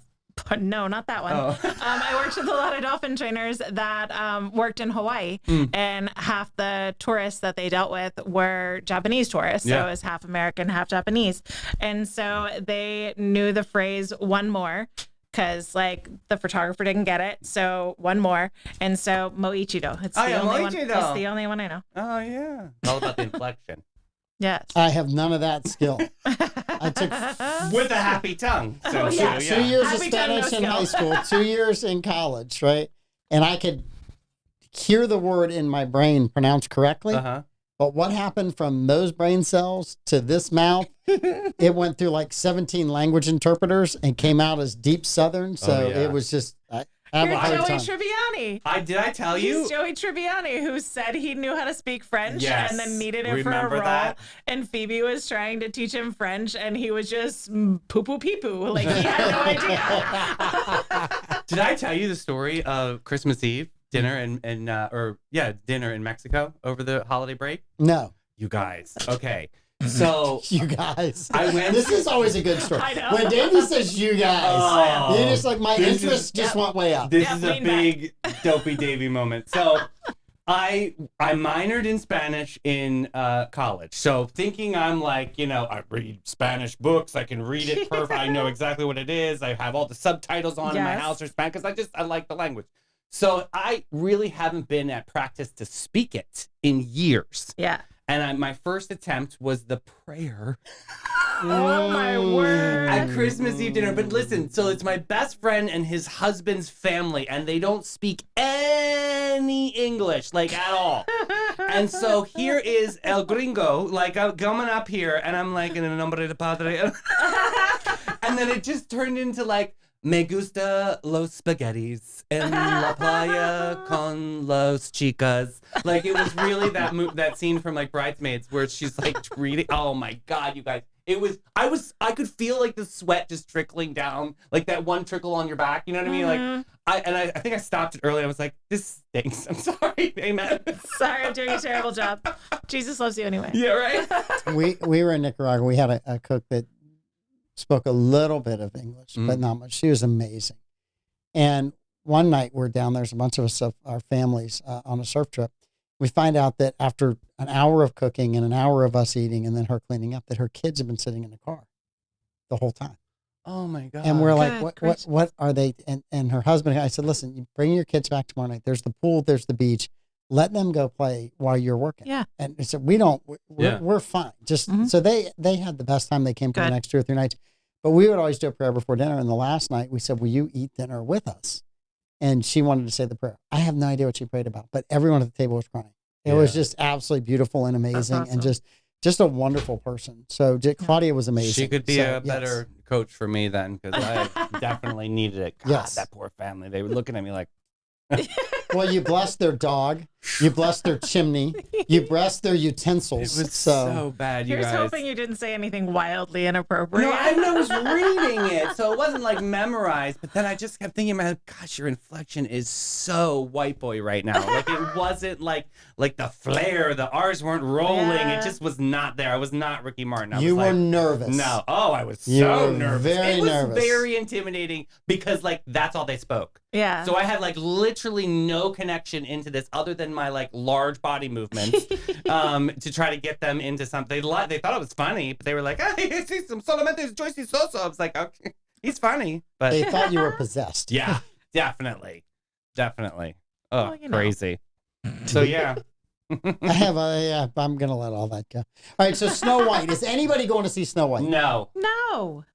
But no, not that one. Oh. I worked with a lot of dolphin trainers that worked in Hawaii, and half the tourists that they dealt with were Japanese tourists. So it was half American, half Japanese. And so they knew the phrase one more, because like the photographer didn't get it. So one more. And so moichido. It's the only one. It's the only one I know. Oh, yeah. It's all about the inflection. Yes. I have none of that skill. I took With a happy tongue. So, Oh, yeah. 2 years Happy of tongue, no Spanish in skill. high school, 2 years in college, right? And I could hear the word in my brain pronounced correctly. Uh-huh. But what happened from those brain cells to this mouth, it went through like 17 language interpreters and came out as deep Southern. So it was just, I have You're a hard Joey time. Tribbiani. Did I tell you? He's Joey Tribbiani, who said he knew how to speak French Yes. and then needed it Remember for a role. that? And Phoebe was trying to teach him French, and he was just poo-poo pee-poo. Like, he had no idea. Did I tell you the story of Christmas Eve dinner dinner in Mexico over the holiday break? No, You guys. Okay. So you guys. I went. This is always a good story. I know. When Davey says you guys, you just like my This is- interest just went way up. This Yeah, is a lean big Dopey Davey moment. So I minored in Spanish in college. So thinking I'm like, I read Spanish books. I can read it perfect. I know exactly what it is. I have all the subtitles on in my Yes. house or Spanish because I like the language. So I really haven't been at practice to speak it in years. Yeah. And my first attempt was the prayer Oh, my word. at Christmas Eve dinner. But listen, so it's my best friend and his husband's family, and they don't speak any English, like at all. And so here is El Gringo, like coming up here, and I'm like, in el nombre de padre. And then it just turned into like, me gusta los spaghettis en la playa con los chicas. Like it was really that scene from like Bridesmaids where she's like reading. Oh my God, you guys. It was, I could feel like the sweat just trickling down, like that one trickle on your back. You know what I mean? Like I think I stopped it early. I was like, this stinks. I'm sorry. Amen. Sorry, I'm doing a terrible job. Jesus loves you anyway. Yeah, right. We were in Nicaragua. We had a cook that spoke a little bit of English, but not much. She was amazing. And one night we're down there's a bunch of us, our families, on a surf trip. We find out that after an hour of cooking and an hour of us eating and then her cleaning up, that her kids have been sitting in the car the whole time. Oh my God. And we're Good like, what are they? And her husband, I said, listen, you bring your kids back tomorrow night. There's the pool, there's the beach. Let them go play while you're working. Yeah. And so we're fine. Just so they had the best time. They came for the Good. next 2 or 3 nights. But we would always do a prayer before dinner. And the last night we said, will you eat dinner with us? And she wanted to say the prayer. I have no idea what she prayed about, but everyone at the table was crying. It was just absolutely beautiful and amazing, awesome. and just a wonderful person. So Claudia was amazing. She could be So, a better coach for me then, because I definitely needed it. God, Yes. that poor family. They were looking at me like, Well, you blessed their dog. You blessed their chimney. You blessed their utensils. it was so so bad, you Here's guys. hoping you didn't say anything wildly inappropriate. No, I was reading it, so it wasn't like memorized. But then I just kept thinking, man, gosh, your inflection is so white boy right now. Like it wasn't like the flair, the R's weren't rolling. Yeah. It just was not there. I was not Ricky Martin. I you was were like, nervous. no. Oh, I was You so were nervous. very it was nervous. very intimidating because like that's all they spoke. Yeah. So I had like literally no connection into this other than my like large body movements to try to get them into something. They thought it was funny, but they were like, "Hey, see some solamente Joycey Soso." I was like, "Okay, he's funny," but They thought you were possessed. yeah, definitely. Oh, Well, you know. crazy. So yeah, I'm gonna let all that go. All right, so Snow White. Is anybody going to see Snow White? no. No.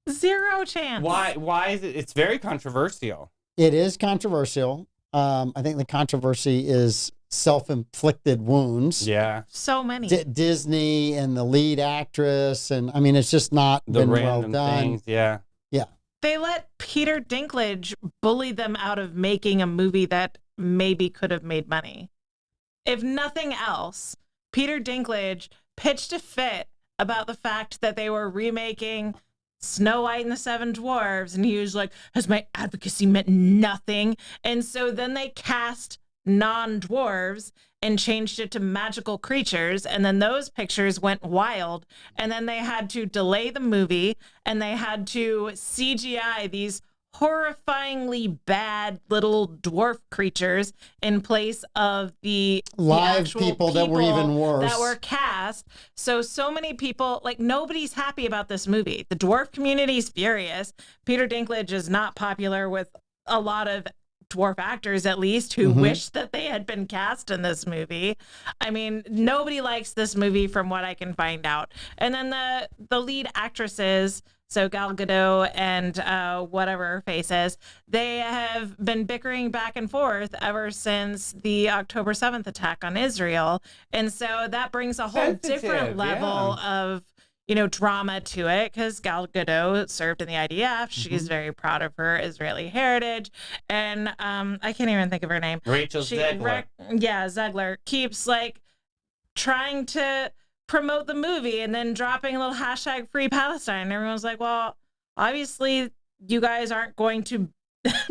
Zero chance. Why is it? It's very controversial. It is controversial. I think the controversy is self-inflicted wounds. Yeah, So many. Disney and the lead actress, and I mean, it's just not the been well random done. things. Yeah. They let Peter Dinklage bully them out of making a movie that maybe could have made money. If nothing else, Peter Dinklage pitched a fit about the fact that they were remaking Snow White and the Seven Dwarfs, and he was like, has my advocacy meant nothing? And so then they cast non-dwarves and changed it to magical creatures, and then those pictures went wild, and then they had to delay the movie, and they had to CGI these horrifyingly bad little dwarf creatures in place of the Live actual people that were even worse. that were cast. So many people, like, nobody's happy about this movie. The dwarf community's furious. Peter Dinklage is not popular with a lot of dwarf actors, at least, who wish that they had been cast in this movie. I mean, nobody likes this movie from what I can find out. And then the lead actresses, so Gal Gadot and whatever her face is, they have been bickering back and forth ever since the October 7th attack on Israel. And so that brings a whole different level of, drama to it, because Gal Gadot served in the IDF. She's very proud of her Israeli heritage. And I can't even think of her name. Rachel Zegler. Zegler keeps like trying to promote the movie and then dropping a little hashtag Free Palestine. And everyone's like, well, obviously you guys aren't going to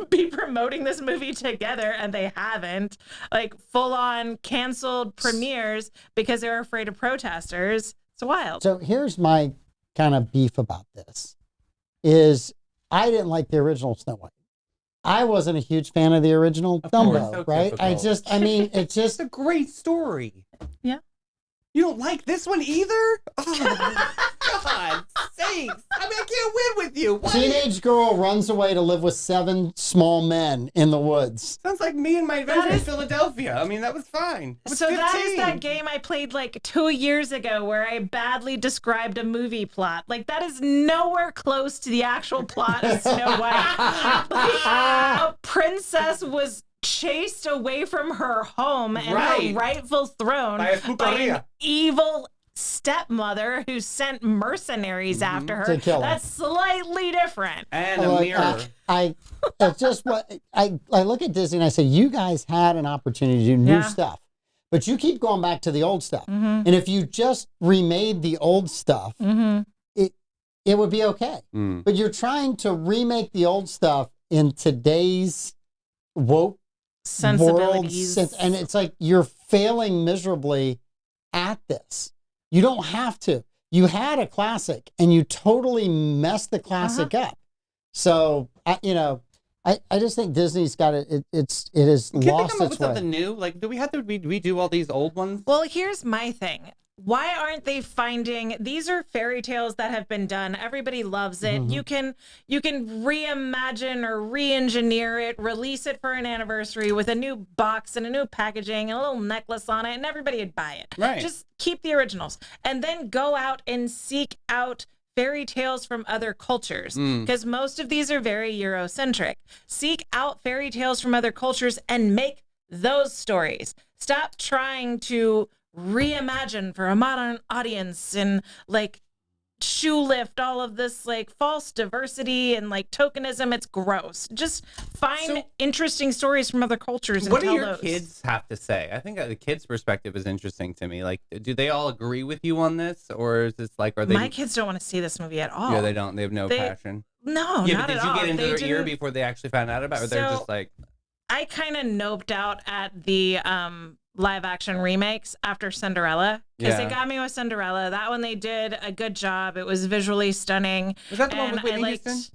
be promoting this movie together, and they haven't. Like, full on canceled premieres because they were afraid of protesters. It's wild. So here's my kind of beef about this: is I didn't like the original Snow White. I wasn't a huge fan of the original Dumbo, so right? typical. It's just It's a great story. Yeah. You don't like this one either? Oh, God sakes. I mean, I can't win with you. What? teenage girl runs away to live with 7 small men in the woods. Sounds like me and my adventure in is- Philadelphia. I mean, that was fine. I was So that is 15. that game I played like 2 years ago where I badly described a movie plot. Like, that is nowhere close to the actual plot of Snow White. Like, a princess was chased away from her home and Right. her rightful throne By a puparia. an evil stepmother who sent mercenaries after her. To kill her. That's slightly different. And a Like, mirror. it's just what I look at Disney and I say, you guys had an opportunity to do new Yeah. stuff, but you keep going back to the old stuff. Mm-hmm. And if you just remade the old stuff, it would be okay. Mm. But you're trying to remake the old stuff in today's woke Sensibilities. world, and it's like you're failing miserably at this. You don't have to. You had a classic, and you totally messed the classic up. So I just think Disney's got it. It has Can't they lost come up with its way. something new? Like, do we have to redo all these old ones? Well, here's my thing. Why aren't they finding, these are fairy tales that have been done. Everybody loves it. You can reimagine or re-engineer it, release it for an anniversary with a new box and a new packaging and a little necklace on it, and everybody would buy it. Right. Just keep the originals and then go out and seek out fairy tales from other cultures, because most of these are very Eurocentric. Seek out fairy tales from other cultures and make those stories. Stop trying to reimagine for a modern audience and like shoe lift all of this like false diversity and like tokenism. It's gross. Just find interesting stories from other cultures and what tell do your those. kids have to say? I think the kids' perspective is interesting to me. Like, do they all agree with you on this, or is this like, are they? My kids don't want to see this movie at all. Yeah, they don't. They have no passion. No, yeah, not but did at you all. get into They their ear didn't- before they actually found out about it? Or they're So- just like, I kind of noped out at the live action remakes after Cinderella because they got me with Cinderella. That one they did a good job. It was visually stunning. was that the one and with Whitney I liked- Houston?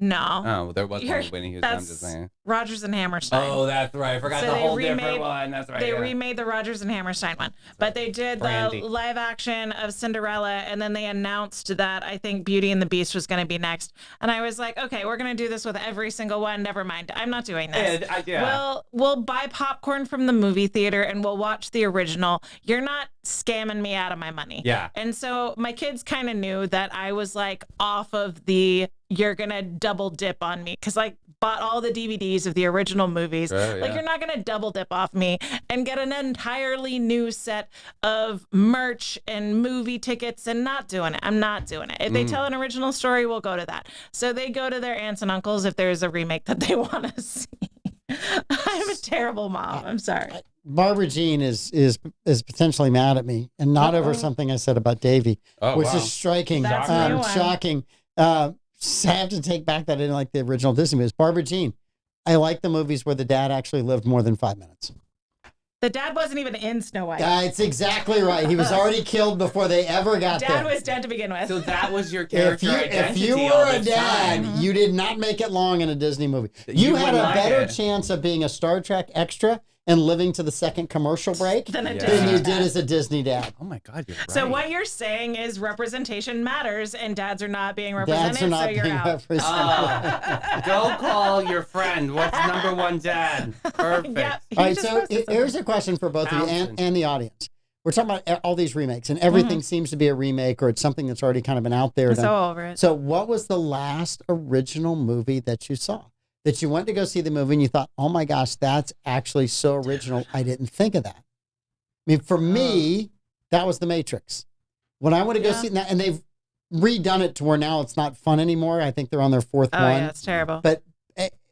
No. Oh, there was one You're- with Whitney Houston. I'm just That's saying. Rodgers and Hammerstein. Oh, that's right. I forgot So the they whole different remade- one. That's right. They yeah. remade the Rodgers and Hammerstein one, but they did Brandy. the live action of Cinderella, and then they announced that I think Beauty and the Beast was going to be next. And I was like, okay, we're going to do this with every single one. Never mind, I'm not doing this. We'll buy popcorn from the movie theater and we'll watch the original. You're not scamming me out of my money. Yeah. And so my kids kind of knew that I was like off of the you're gonna double dip on me because I bought all the DVDs of the original movies. Sure, Like yeah. you're not gonna double dip off me and get an entirely new set of merch and movie tickets and not doing it. I'm not doing it. If they tell an original story, we'll go to that. So they go to their aunts and uncles if there's a remake that they want to see. I'm a terrible mom. I'm sorry. Barbara Jean is potentially mad at me, and not over something I said about Davey, Oh, which wow. is striking, That's a new one. shocking. I have to take back that I didn't like the original Disney movies. Barbara Jean, I like the movies where the dad actually lived more than 5 minutes. The dad wasn't even in Snow White. That's exactly right. He was already killed before they ever got Dad there. was dead to begin with. So that was your If character you identity were all a this dad, time. you did not make it long in a Disney movie. You You had wouldn't a like better it. chance of being a Star Trek extra and living to the second commercial break Than a Yeah. than Disney you dad. did as a Disney dad. Oh my God, you're right. So what you're saying is representation matters, and dads are not being represented. Dads are not so you're being out. represented. Oh, go call your friend. What's number one dad? Perfect. Yep. He All right, just so posted here's a question for both of you Townsend. and the audience. We're talking about all these remakes, and everything seems to be a remake or it's something that's already kind of been out there. something. done. So over it. So what was the last original movie that you saw? That you went to go see the movie and you thought, oh my gosh, that's actually so original. I didn't think of that. I mean, for me, that was The Matrix. When I went to go Yeah. see that, and they've redone it to where now it's not fun anymore. I think they're on their fourth Oh one. yeah, it's terrible. But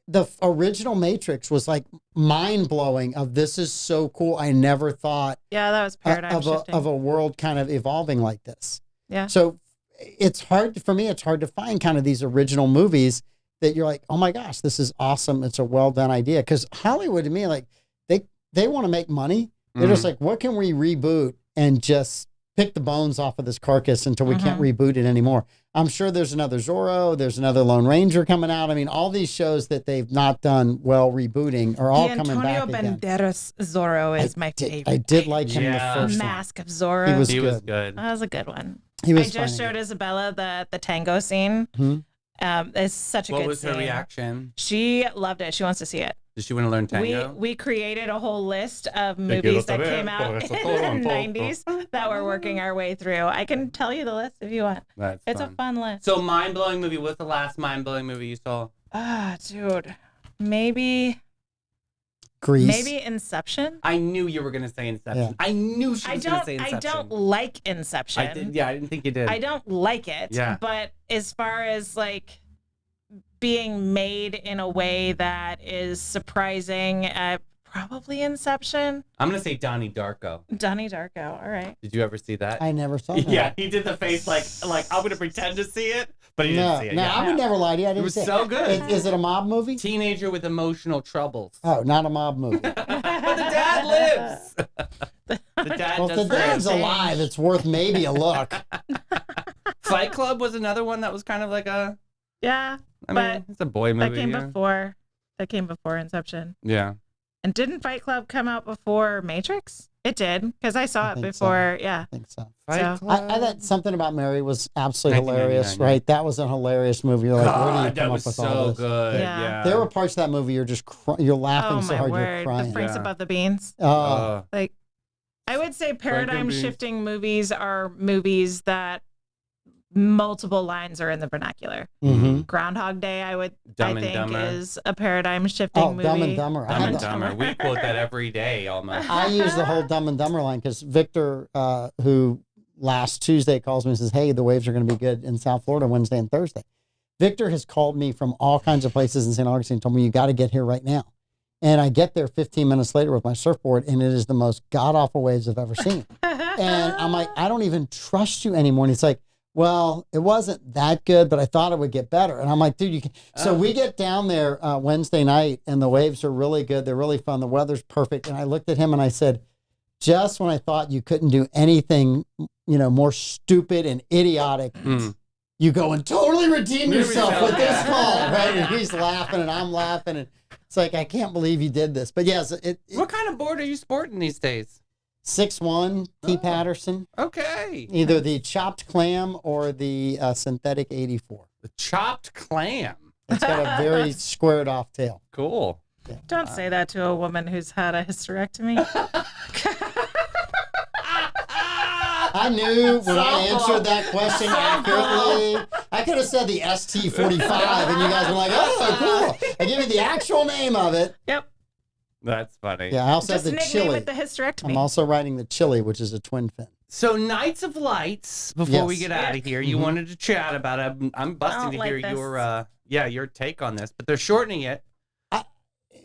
the original Matrix was like mind blowing. Of this is so cool. I never thought Yeah, that was paradigm of shifting. a world kind of evolving like this. Yeah. So it's hard for me. It's hard to find kind of these original movies that you're like, oh my gosh, this is awesome. It's a well done idea. Because Hollywood to me, like they want to make money. They're just like, what can we reboot and just pick the bones off of this carcass until we can't reboot it anymore? I'm sure there's another Zorro. There's another Lone Ranger coming out. I mean, all these shows that they've not done well rebooting are all the coming Antonio back again. Banderas Zorro is my favorite. I did like him in Yeah. the first Mask of Zorro. He was He was good. good. That was a good one. He was I just funny. showed Isabella the tango scene. Mhm. It's such a What good was her scene. reaction? She loved it. She wants to see it. Did she want to learn tango? We created a whole list of movies that came out in the 90s that we're working our way through. I can tell you the list if you want. That's It's fun. a fun list. So mind-blowing movie. What's the last mind-blowing movie you saw? Ah, dude. Maybe Grease. Inception. I knew you were going to say Inception. Yeah. I knew she I was going to say don't Inception. I don't like Inception. I did, yeah, I didn't think you did. I don't like it. Yeah. But as far as like being made in a way that is surprising, probably Inception. I'm going to say Donnie Darko. Donnie Darko. All right. Did you ever see that? I never saw that. Yeah, he did the face like I'm going to pretend to see it, but he No, didn't see it. no, yeah. I would never lie to you. I didn't was see so good. Is it a mob movie? Teenager with emotional troubles. Oh, not a mob movie. But the dad lives. The dad Well, if does the dad's live. alive, it's worth maybe a look. Fight Club was another one that was kind of like a. Yeah. I But mean, it's a boy movie. That came yeah. before. That came before Inception. Yeah. And didn't Fight Club come out before Matrix? It did, because I saw I it think so. before. Yeah. I think so. Fight So- Club. I thought Something About Mary was absolutely 1999, hilarious, yeah. right? That was a hilarious movie. You're like, where do you God, come that up was with all so this? good. Yeah. Yeah. There were parts of that movie you're just you're laughing Oh so my hard you're word. crying. The Franks Yeah. Above the Beans. Oh, Like, I would say paradigm Beans. shifting movies are movies that multiple lines are in the vernacular. Mm-hmm. Groundhog Day, I Dumb and think Dumber. is a paradigm shifting movie. Dumb and Dumber. Dumb and Dumber. We quote that every day almost. I use the whole Dumb and Dumber line because Victor, who last Tuesday calls me and says, hey, the waves are going to be good in South Florida Wednesday and Thursday. Victor has called me from all kinds of places in St. Augustine and told me, you got to get here right now. And I get there 15 minutes later with my surfboard, and it is the most god-awful waves I've ever seen. And I'm like, I don't even trust you anymore. And he's like, well, it wasn't that good, but I thought it would get better. And I'm like, dude, you can. So we get down there Wednesday night, and the waves are really good. They're really fun. The weather's perfect. And I looked at him and I said, just when I thought you couldn't do anything, more stupid and idiotic, you go and totally redeem yourself with this call, right? And he's laughing and I'm laughing. And it's like, I can't believe you did this. But yes, What kind of board are you sporting these days? 6'1", T. Patterson. Okay. Either the chopped clam or the synthetic 84. The chopped clam. It's got a very squared off tail. Cool. Yeah. Don't say that to a woman who's had a hysterectomy. I knew when I answered that question accurately, I could have said the ST45, and you guys were like, oh, cool. I give you the actual name of it. Yep. That's funny. Yeah, I also Just have the nickname chili. it the hysterectomy. I'm also writing the chili, which is a twin fin. So Nights of Lights, before we Yes. get out of here, you wanted to chat about it. I'm busting to like hear this. your take on this, but they're shortening it.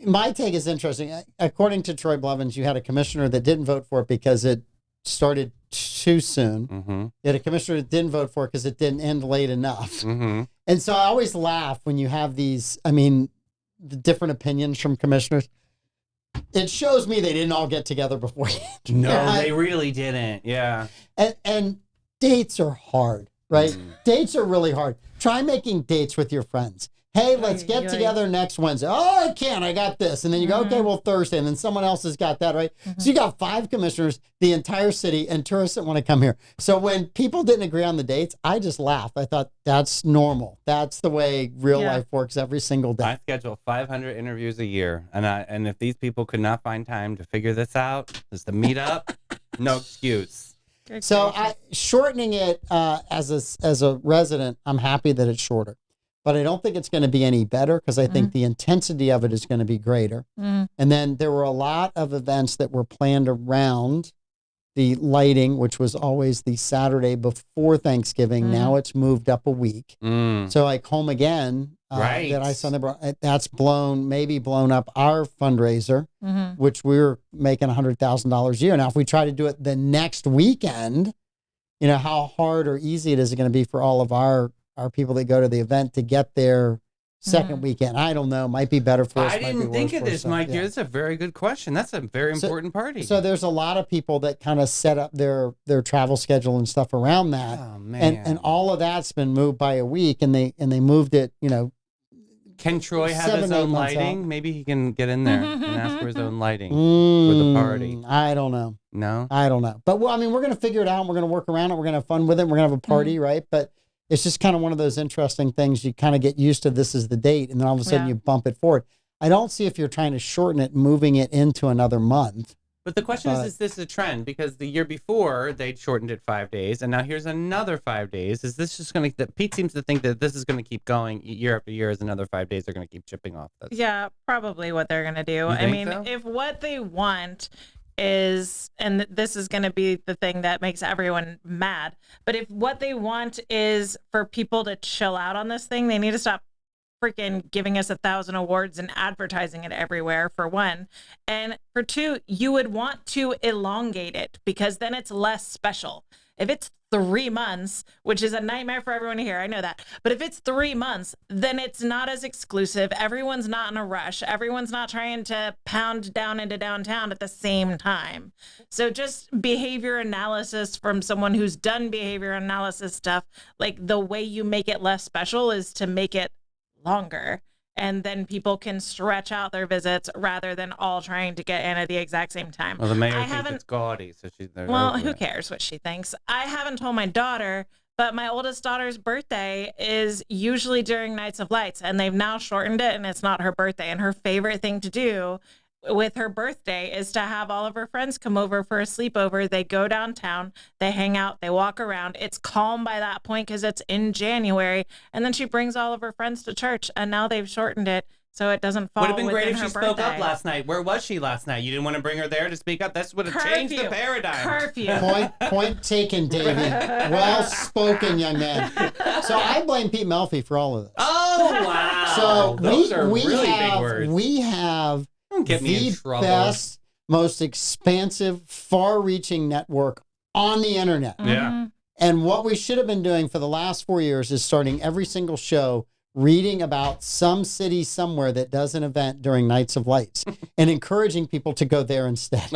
My take is interesting. According to Troy Blevins, you had a commissioner that didn't vote for it because it started too soon. Mm-hmm. You had a commissioner that didn't vote for it because it didn't end late enough. Mm-hmm. And so I always laugh when you have these, the different opinions from commissioners. It shows me they didn't all get together beforehand. No, they really didn't. Yeah. And dates are hard, right? Dates are really hard. Try making dates with your friends. Hey, let's get together next Wednesday. Oh, I can't. I got this. And then you go, okay, well, Thursday. And then someone else has got that, right? So you got 5 commissioners, the entire city, and tourists that want to come here. So when people didn't agree on the dates, I just laughed. I thought, that's normal. That's the way real life works every single day. I schedule 500 interviews a year, and if these people could not find time to figure this out, just to meet up, no excuse. So shortening it as a resident, I'm happy that it's shorter. But I don't think it's going to be any better because I think the intensity of it is going to be greater. And then there were a lot of events that were planned around the lighting, which was always the Saturday before Thanksgiving. Now it's moved up a week. So like Home Again, Right. that I saw, that's maybe blown up our fundraiser, which we're making $100,000 a year. Now, if we try to do it the next weekend, how hard or easy it is going to be for all of our people that go to the event to get there second weekend. I don't know. Might be better for us. I didn't think of this, Mike. Yeah. That's a very good question. That's a very important party. So there's a lot of people that kind of set up their travel schedule and stuff around that. Oh, man. And all of that's been moved by a week, and they moved it, Can Troy have 7, his 8 own months lighting? out. Maybe he can get in there and ask for his own lighting for the party. I don't know. No? I don't know. But we're going to figure it out. And we're going to work around it. We're going to have fun with it. We're going to have a party, right? But it's just kind of one of those interesting things. You kind of get used to this is the date, and then all of a sudden you bump it forward. I don't see if you're trying to shorten it, moving it into another month. But the question is this a trend? Because the year before, they'd shortened it 5 days, and now here's another 5 days. Is this just going to... Pete seems to think that this is going to keep going year after year as another 5 days. They're going to keep chipping off this. Yeah, probably what they're going to do. I mean, so? if what they want is, and this is going to be the thing that makes everyone mad, but if what they want is for people to chill out on this thing, they need to stop freaking giving us 1,000 awards and advertising it everywhere, for one. And for two, you would want to elongate it because then it's less special. If it's 3 months, which is a nightmare for everyone here, I know that. But if it's 3 months, then it's not as exclusive. Everyone's not in a rush. Everyone's not trying to pound down into downtown at the same time. So just behavior analysis from someone who's done behavior analysis stuff, like the way you make it less special is to make it longer. And then people can stretch out their visits rather than all trying to get in at the exact same time. Well, the mayor thinks it's gaudy, so she's there. Well, who cares what she thinks? I haven't told my daughter, but my oldest daughter's birthday is usually during Nights of Lights, and they've now shortened it, and it's not her birthday. And her favorite thing to do with her birthday is to have all of her friends come over for a sleepover. They go downtown, they hang out, they walk around. It's calm by that point because it's in January. And then she brings all of her friends to church, and now they've shortened it so it doesn't fall. Would have been great within if she her spoke up birthday. last night. Where was she last night? You didn't want to bring her there to speak up? That would have changed the Curfew. paradigm. Curfew. Point taken, Davey. Well spoken, young man. So I blame Pete Melfi for all of this. Oh, wow. So Those are we really have, big words. We have Don't get me in the trouble. best, most expansive, far-reaching network on the internet. Yeah. And what we should have been doing for the last 4 years is starting every single show reading about some city somewhere that does an event during Nights of Lights and encouraging people to go there instead.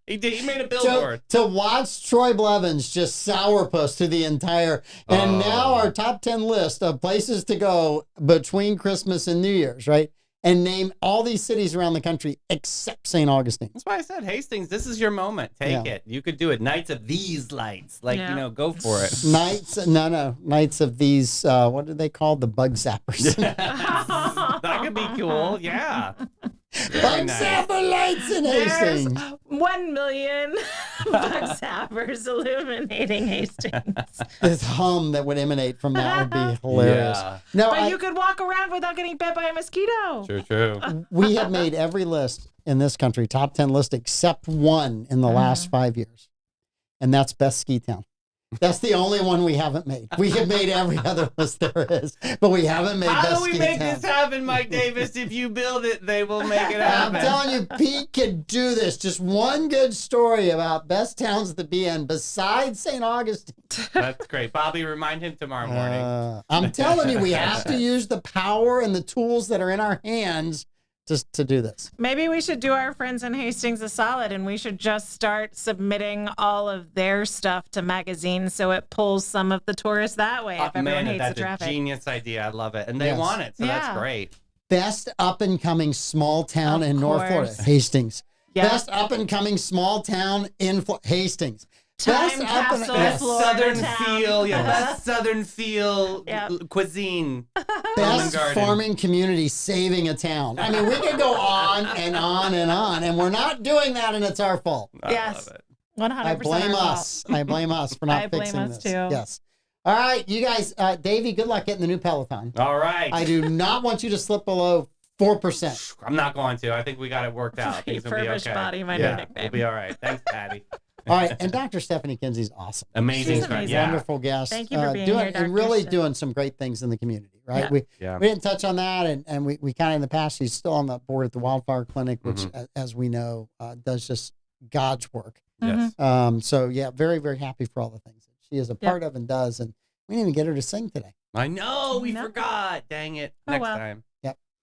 He did. He made a billboard. To watch Troy Blevins just sourpuss to the entire, and now our top 10 list of places to go between Christmas and New Year's, right? And name all these cities around the country except St. Augustine. That's why I said, Hastings, this is your moment. Take it. You could do it. Nights of these lights. Like, go for it. Nights of these, what do they call the bug zappers? That could be cool. Yeah. Bug zapper lights in Hastings. There's 1 million bug zappers illuminating Hastings. This hum that would emanate from that would be hilarious. Yeah. No, But you could walk around without getting bit by a mosquito. True. we have made every list in this country, top 10 list, except one in the last 5 years. And that's Best Ski Town. That's the only one we haven't made. We have made every other list there is, but we haven't made How Best do we Ski make Town. this happen, Mike Davis? If you build it, they will make it I'm happen. telling you, Pete could do this. Just one good story about best towns to be in besides St. Augustine. That's great. Bobby, remind him tomorrow morning. I'm telling you, we have to use the power and the tools that are in our hands just to do this. Maybe we should do our friends in Hastings a solid, and we should just start submitting all of their stuff to magazines so it pulls some of the tourists that way if everyone hates the that's traffic. a genius idea. I love it. And they Yes. want it, so that's Yeah. great. Best up and coming small town Of in North Florida, course. Hastings. Yeah. Best up and coming small town in Hastings. Time Best up and capsule, yes. Florida Southern town. feel, best Southern feel Yep. cuisine. Best Garden. farming community saving a town. I mean, we could go on and on and on, and we're not doing that, and it's our fault. I Yes. love it. 100% I blame our fault. us. I blame us for not I blame fixing us this. too. Yes. All right, you guys. Davey, good luck getting the new Peloton. All right. I do not want you to slip below 4%. I'm not going to. I think we got it worked out. Things will be Refurbished okay. body, my new yeah, nickname. we'll be all right. Thanks, Patty. All right, and Dr. Stephanie Kinsey's awesome. Amazing. She's amazing. Yeah. Wonderful guest. Thank you for being doing, here, and Dr. really Steph. doing some great things in the community, right? Yeah. Yeah. We didn't touch on that, and we kind of in the past, she's still on the board at the Wildfire Clinic, which, as we know, does just God's work. Yes. So, yeah, very, very happy for all the things that she is a part of and does. And we didn't even get her to sing today. I know. We No. forgot. Dang it. Oh, Next well. time.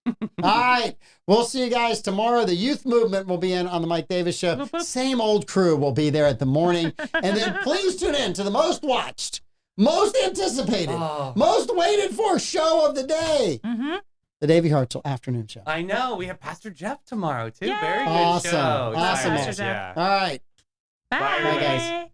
All right. We'll see you guys tomorrow. The youth movement will be in on the Mike Davis Show. Whoop, whoop. Same old crew will be there at the morning. And then please tune in to the most watched, most anticipated, most waited for show of the day. Mm-hmm. The Davey Hartzel Afternoon Show. I know. We have Pastor Jeff tomorrow, too. Yay. Very good Awesome. show. Awesome. Excited. Pastor Jeff. Yeah. All right. Bye. Bye, guys.